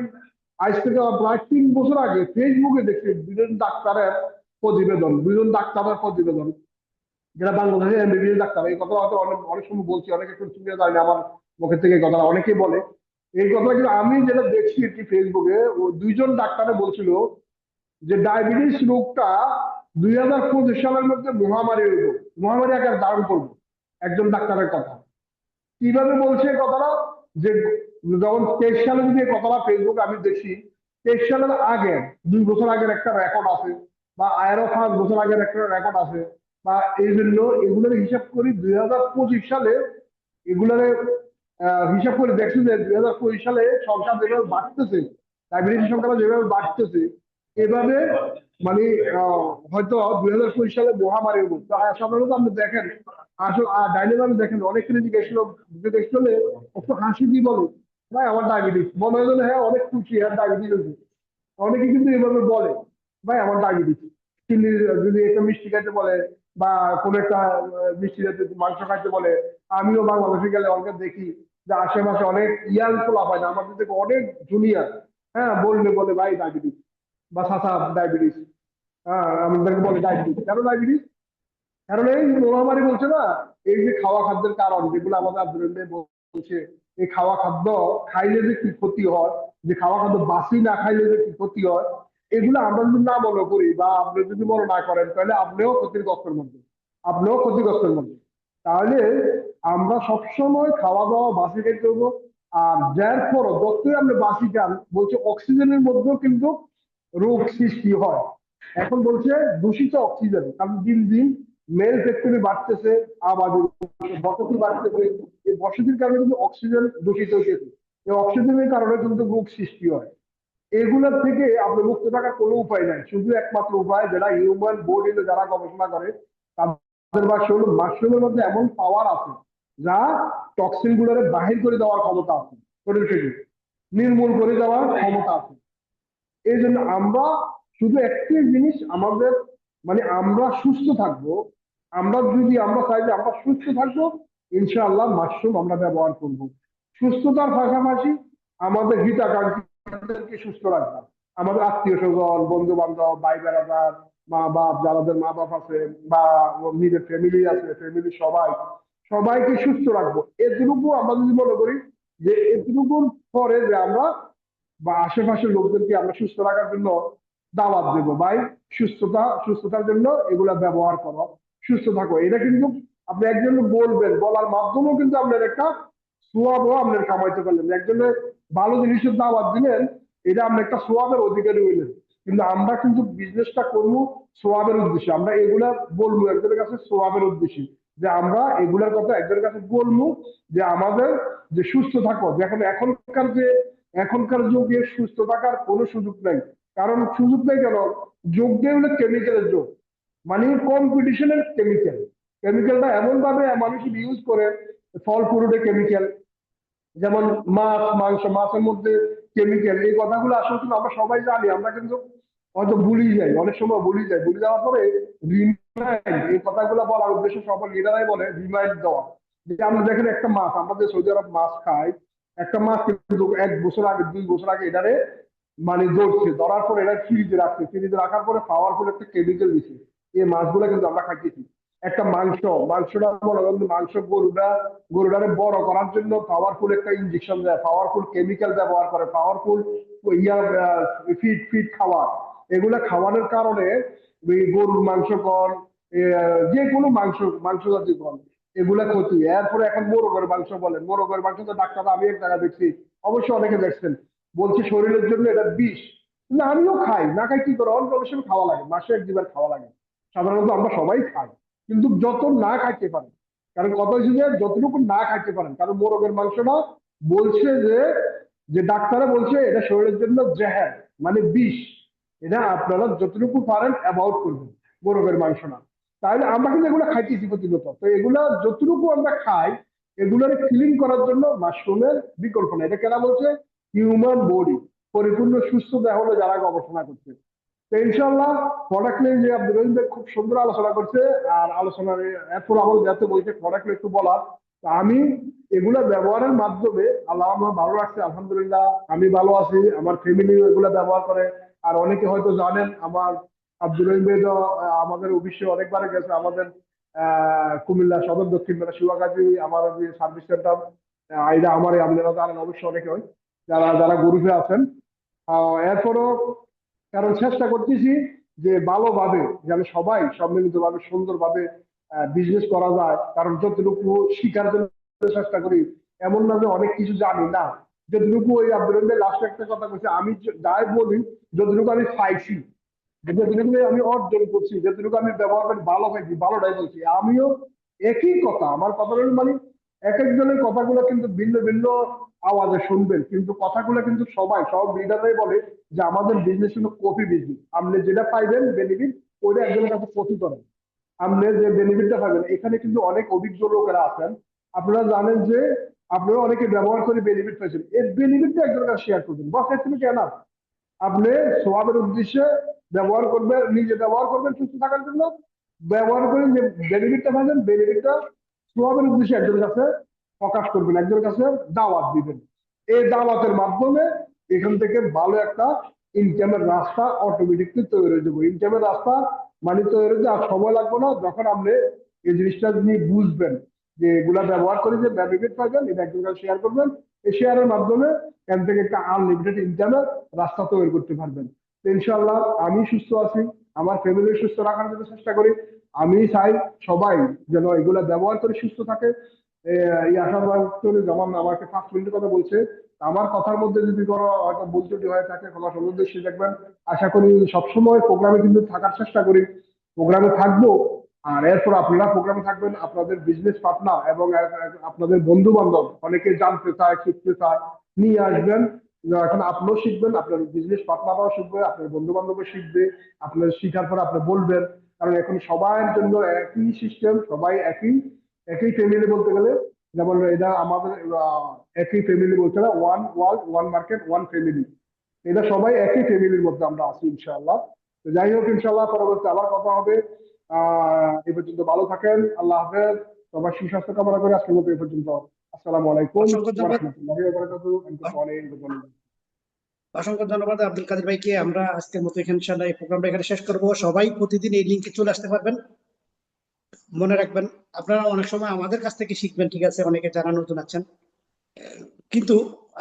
আজ থেকে প্রায় 3 বছর আগে ফেসবুকে দেখছি দুজন ডাক্তারের প্রতিবেদন, যারা বাংলাদেশের এমবিবিএস ডাক্তার। এই কথা হয়তো অনেক অনেক সময় বলছি, অনেকে শুনে যায় না আমার মুখের থেকে, এই কথা অনেকেই বলে। এই কথা কিন্তু আমি যেটা দেখছি একটি ফেসবুকে, ও দুইজন ডাক্তারে বলছিল যে ডায়াবেটিস রোগটা 2025 সালের মধ্যে মহামারী রোগ, মহামারী আকার ধারণ করবে। একজন ডাক্তারের কথা কিভাবে বলছে এই কথাটা, যে যখন 23 সালে যদি এই কথাটা ফেসবুকে আমি দেখি, 23 সালের আগে 2 বছর আগের একটা রেকর্ড আছে, বা আরো 5 বছর আগের একটা রেকর্ড আছে, বা এই জন্য এগুলোর হিসাব করি 2025 সালে এগুলোর হিসাব করে দেখছি যে 2025 সালে সংখ্যা যেভাবে বাড়তেছে, ডায়াবেটিস সংখ্যাটা যেভাবে বাড়তেছে, এভাবে মানে হয়তো 2025 সালে মহামারী রোগ। সাধারণত আপনি দেখেন, আসলে ডাইলেভাবে দেখেন অনেক কিছু দেখলে একটু হাসি দিয়ে বলে ভাই আমার ডায়াবেটিস, মনে হয় যেন হ্যাঁ অনেক খুশি, আর ডায়াবেটিস হয়েছে। অনেকে কিন্তু এভাবে বলে ভাই আমার ডায়াবেটিস। চিনি যদি একটা মিষ্টি খাইতে বলে, বা কোনো একটা মিষ্টি জাতীয় মাংস খাইতে বলে, আমিও বাংলাদেশে গেলে অনেকে দেখি যে আশেপাশে অনেক ইয়াং পোলা হয় না আমাদের থেকে অনেক জুনিয়র, হ্যাঁ, বলে ভাই ডায়াবেটিস, বা চাচা ডায়াবেটিস। হ্যাঁ, আমাদেরকে বলে ডায়াবেটিস। কেন ডায়াবেটিস? কারণ এই মহামারী বলছে না, এই যে খাওয়া খাদ্যের কারণ, যেগুলো আমাদের আব্দুল রহিম ভাই বলছে, এই খাওয়া খাদ্য খাইলে যে কি ক্ষতি হয়, যে খাওয়া খাদ্য বাসি না খাইলে যে কি ক্ষতি হয়, এগুলো আমরা যদি না মনে করি, বা আপনি যদি মনে না করেন, তাহলে আপনিও ক্ষতিগ্রস্তের মধ্যে। তাহলে আমরা সবসময় খাওয়া দাওয়া বাসি খাইতে হবো। আর যার পর যতই আমরা বাসি খান, বলছে অক্সিজেনের মধ্যেও কিন্তু রোগ সৃষ্টি হয়। এখন বলছে দূষিত অক্সিজেন, কারণ দিন দিন মেল ফ্যাক্টরি বাড়তেছে, আবাদি বসতি বাড়তেছে। এই বসতির কারণে কিন্তু অক্সিজেন দূষিত হয়েছে। এই অক্সিজেনের কারণে কিন্তু রোগ সৃষ্টি হয়। এগুলোর থেকে আপনি মুক্ত থাকার কোনো উপায় নাই, শুধু একমাত্র উপায়, যারা হিউম্যান বডি যারা গবেষণা করে তাদের ভাষ্য হলো মাশরুমের মধ্যে এমন পাওয়ার আছে যা টক্সিন গুলোরে বাহির করে দেওয়ার ক্ষমতা আছে, শরীর থেকে নির্মূল করে দেওয়ার ক্ষমতা আছে। এই জন্য আমরা শুধু একটি জিনিস আমাদের, মানে আমরা সুস্থ থাকবো, আমরা চাই যে আমরা সুস্থ থাকবো, ইনশাআল্লাহ মাশরুম আমরা ব্যবহার করব। সুস্থতার পাশাপাশি আমাদের হিতাকাঙ্ক্ষীদেরকে সুস্থ রাখবো, আমাদের আত্মীয় স্বজন, বন্ধু বান্ধব, ভাই বেড়াদার, মা বাপ, যাদের মা বাপ আছে, বা নিজের ফ্যামিলি আছে, ফ্যামিলি সবাইকে সুস্থ রাখবো। এতটুকু আমরা যদি মনে করি যে এতটুকুর পরে যে আমরা বা আশেপাশের লোকদেরকে আমরা সুস্থ রাখার জন্য দাওয়াত দেবো, ভাই সুস্থতার জন্য এগুলা ব্যবহার করো, সুস্থ থাকো। এটা কিন্তু আপনি একজনকে বলবেন, বলার মাধ্যমেও কিন্তু আপনার একটা সোয়াবও আপনার কামাইতে পারলেন। একজনের ভালো জিনিসের দাওয়াত দিলেন, এটা আপনি একটা সোয়াবের অধিকারী হইলেন। কিন্তু আমরা কিন্তু বিজনেসটা করবো সোয়াবের উদ্দেশ্যে, আমরা এগুলা বলবো একজনের কাছে সোয়াবের উদ্দেশ্যে, যে আমরা এগুলার কথা একজনের কাছে বলবো যে আমাদের যে সুস্থ থাকো। দেখেন এখনকার যুগে সুস্থ থাকার কোনো সুযোগ নাই। কারণ সুযোগ নেই কেন? যুগটাই হলো কেমিক্যালের যুগ, মানে কম্পিটিশনের কেমিক্যাল। কেমিক্যালটা এমন ভাবে মানুষ ইউজ করে, ফল ফ্রুটে কেমিক্যাল, যেমন মাছ মাংস, মাছের মধ্যে কেমিক্যাল। এই কথাগুলো আসলে কিন্তু আমরা সবাই জানি, আমরা কিন্তু হয়তো ভুলি যাই, অনেক সময় ভুলি যাই। ভুলে যাওয়ার পরে রিমাইন্ড, এই কথাগুলো বলার উদ্দেশ্য সবার লিডারাই বলে রিমাইন্ড দেওয়া। যে আমরা দেখেন একটা মাছ, আমাদের সৌদি আরব মাছ খাই, একটা মাছ কিন্তু 1 বছর আগে 2 বছর আগে এটারে মানে ধরছে, ধরার পর এটা ফ্রিজে রাখছে, ফ্রিজে রাখার পরে পাওয়ারফুল একটা কেমিক্যাল দিচ্ছে, এই মাছগুলো কিন্তু আমরা খাইতেছি। একটা মাংসটা মনে করেন মাংস, গরুটারে বড় করার জন্য পাওয়ারফুল একটা ইনজেকশন দেয়, পাওয়ারফুল কেমিক্যাল ব্যবহার করে, পাওয়ারফুল ফিড খাওয়ার। এগুলা খাওয়ানোর কারণে গরুর মাংস কন, যে কোনো মাংস জাতীয় কন, এগুলা ক্ষতি। এরপরে এখন মোরগের মাংস বলেন, মোরগের মাংস তো ডাক্তার, আমি এক জায়গায় দেখছি, অবশ্যই অনেকে দেখছেন, বলছে শরীরের জন্য এটা বিষ। কিন্তু আমিও খাই, না খাই কি করে, অল্প অবশ্যই খাওয়া লাগে, মাসে 1-2 বার খাওয়া লাগে। সাধারণত আমরা সবাই খাই, কিন্তু যত না খাইতে পারেন। কারণ কথা হচ্ছে যে যতটুকু না খাইতে পারেন, কারণ মোরগের মাংসটা বলছে যে যে ডাক্তাররা বলছে এটা শরীরের জন্য জেহের, মানে বিষ। এটা আপনারা যতটুকু পারেন অ্যাভয়েড করবেন, মোরগের মাংস না। তাহলে আমরা কিন্তু এগুলো খাইতেছি প্রতিনিয়ত, তো এগুলা যতটুকু আমরা খাই, এগুলোর ক্লিন করার জন্য মাশরুমের বিকল্প না। এটা কেনা বলছে হিউম্যান বডি, পরিপূর্ণ সুস্থ দেহ হলো যারা গবেষণা করছে। তো ইনশাল্লাহ প্রোডাক্ট নিয়ে যে আব্দুল রহিম ভাই খুব সুন্দর আলোচনা করছে, আর আলোচনার এরপর আমার যাতে বলছে প্রোডাক্ট একটু বলার, তো আমি এগুলা ব্যবহারের মাধ্যমে আল্লাহ আমার ভালো রাখছে, আলহামদুলিল্লাহ আমি ভালো আছি, আমার ফ্যামিলি এগুলা ব্যবহার করে। আর অনেকে হয়তো জানেন আমার আব্দুল রহিম ভাই তো আমাদের অফিসে অনেকবার গেছে, আমাদের কুমিল্লা সদর দক্ষিণ মানে শিবাগাজী আমার যে সার্ভিস সেন্টার, এটা আমার আপনারা জানেন অবশ্যই অনেকে হয় যারা যারা গ্রুপে আছেন। এরপরও কারণ চেষ্টা করতেছি যে ভালোভাবে যেন সবাই সম্মিলিতভাবে সুন্দরভাবে বিজনেস করা যায়। কারণ যতটুকু শিখার জন্য চেষ্টা করি, এমন না যে অনেক কিছু জানি না। যতটুকু ওই আব্দুল রহিমের লাস্ট একটা কথা বলছি, আমি যাই বলি যতটুকু আমি পাইছি, যতটুকু আমি অর্জন করছি, যতটুকু আমি ব্যবহার করি ভালো পাইছি, ভালোটাই বলছি। আমিও একই কথা, আমার কথা মানে এক একজনের কথাগুলো কিন্তু ভিন্ন ভিন্ন আওয়াজে শুনবেন, কিন্তু কথাগুলো কিন্তু সব লিডাররাই বলে যে আমাদের বিজনেস হলো কপি বিজনেস। আপনি যেটা পাইবেন বেনিফিট, ওইটা একজনের কাছে কপি করেন, আপনি যে বেনিফিটটা পাবেন। এখানে কিন্তু অনেক অভিজ্ঞ লোকেরা আছেন, আপনারা জানেন যে আপনারা অনেকে ব্যবহার করে বেনিফিট পাইছেন, এর বেনিফিটটা একজনের কাছে শেয়ার করবেন, বাস এর থেকে কেনা। আপনি সবাবের উদ্দেশ্যে ব্যবহার করবেন, নিজে ব্যবহার করবেন সুস্থ থাকার জন্য, ব্যবহার করে যে বেনিফিটটা পাবেন, বেনিফিটটা সবাবের উদ্দেশ্যে একজনের কাছে প্রকাশ করবেন, একজনের কাছে দাওয়াত দিবেন। এই দাওয়াতের মাধ্যমে এখান থেকে ভালো একটা ইনকামের রাস্তা অটোমেটিকলি তৈরি হয়ে যাবে। ইনকামের রাস্তা মানে তৈরি হতে আর সময় লাগবে না, যখন আপনি এই জিনিসটা নিয়ে বুঝবেন যে এগুলা ব্যবহার করে যে বেনিফিট পাবেন, এটা একজনের কাছে শেয়ার করবেন, এই শেয়ারের মাধ্যমে এখান থেকে একটা আনলিমিটেড ইনকামের রাস্তা তৈরি করতে পারবেন। তো ইনশাআল্লাহ আমি সুস্থ আছি, আমার ফ্যামিলি সুস্থ রাখার জন্য চেষ্টা করি। আমি চাই সবাই যেন এগুলা ব্যবহার করে সুস্থ থাকে। যেমন আমাকে 5 মিনিটের কথা বলছে, আমার কথার মধ্যে যদি কোনো হয়তো ভুল ত্রুটি হয়ে থাকে ক্ষমা সুন্দর দৃষ্টি দেখবেন। আশা করি সবসময় প্রোগ্রামে কিন্তু থাকার চেষ্টা করি, প্রোগ্রামে থাকবো। আর এরপর আপনারা প্রোগ্রামে থাকবেন, আপনাদের বিজনেস পার্টনার এবং আপনাদের বন্ধু বান্ধব অনেকে জানতে চায়, শিখতে চায়, নিয়ে আসবেন। এখন আপনিও শিখবেন, আপনার বিজনেস পার্টনাররাও শিখবে, আপনার বন্ধু বান্ধবও শিখবে। আপনার শিখার পর আপনি বলবেন, কারণ এখন সবার জন্য একই সিস্টেম, সবাই একই একই ফ্যামিলি বলতে গেলে, যেমন এটা আমাদের একই ফ্যামিলি বলছে না, one world one market one family, এটা সবাই একই ফ্যামিলির মধ্যে আমরা আছি ইনশাআল্লাহ। তো যাই হোক ইনশাআল্লাহ পরবর্তী আবার কথা হবে। এই পর্যন্ত ভালো থাকেন, আল্লাহ হাফেজ, সবার সুস্বাস্থ্য কামনা করে আজকের মতো এই পর্যন্ত। আসসালামু আলাইকুম অসংখ্য ওয়া ধন্যবাদ, রাহমাতুল্লাহি ওয়া বারাকাতুহু। অসংখ্য ধন্যবাদ আব্দুল কাদের ভাইকে। আমরা আজকের মতো এখানে ইনশাআল্লাহ এই প্রোগ্রামটা এখানে শেষ করব। সবাই প্রতিদিন এই লিঙ্কে চলে আসতে পারবেন। মনে রাখবেন আপনারা অনেক সময় আমাদের কাছ থেকে শিখবেন, ঠিক আছে, অনেকে যারা নতুন আছেন, কিন্তু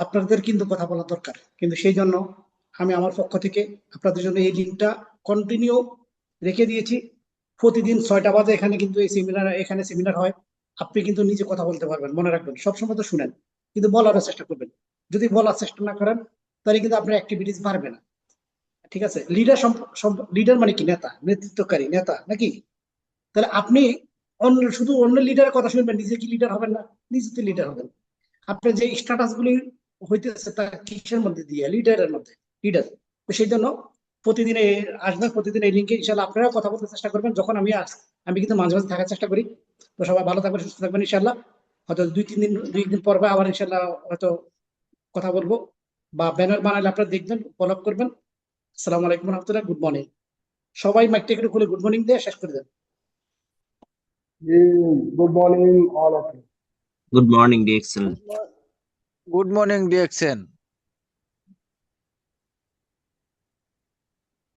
আপনাদের কিন্তু কথা বলা দরকার। কিন্তু সেই জন্য আমি আমার পক্ষ থেকে আপনাদের জন্য এই লিঙ্কটা কন্টিনিউ রেখে দিয়েছি। প্রতিদিন 6টা বাজে এখানে কিন্তু এখানে সেমিনার হয়। আপনি কিন্তু নিজে কথা বলতে পারবেন, মনে রাখবেন সবসময় তো শুনেন, কিন্তু বলার চেষ্টা করবেন। যদি বলার চেষ্টা না করেন তাহলে কিন্তু আপনার অ্যাক্টিভিটিস বাড়বে না। ঠিক আছে, লিডার মানে কি? নেতা, নেতৃত্বকারী নেতা নাকি? তাহলে আপনি শুধু অন্য লিডারের কথা শুনবেন, নিজে কি লিডার হবেন না? নিজে তো লিডার হবেন। আপনার যে স্ট্যাটাস গুলি হইতেছে তা কিসের মধ্যে দিয়ে? লিডারের মধ্যে, লিডার। তো সেই জন্য প্রতিদিন আসবেন, প্রতিদিন এই লিঙ্কে ইনশাল্লাহ আপনারাও কথা বলতে চেষ্টা করবেন। যখন আমি কিন্তু মাঝে মাঝে থাকার চেষ্টা করি। তো সবাই ভালো থাকবেন, সুস্থ থাকবেন ইনশাল্লাহ। হয়তো 2-3 দিন পর বা আবার ইনশাল্লাহ হয়তো কথা বলবো, বা ব্যানার বানালে আপনারা দেখবেন, ফলো আপ করবেন। আসসালামু আলাইকুম রহমতুল্লাহ, গুড মর্নিং। সবাই মাইকটা একটু খুলে গুড মর্নিং দিয়ে শেষ করে দেন। Good morning all of you. Good morning, dear excellent. Good morning DXN.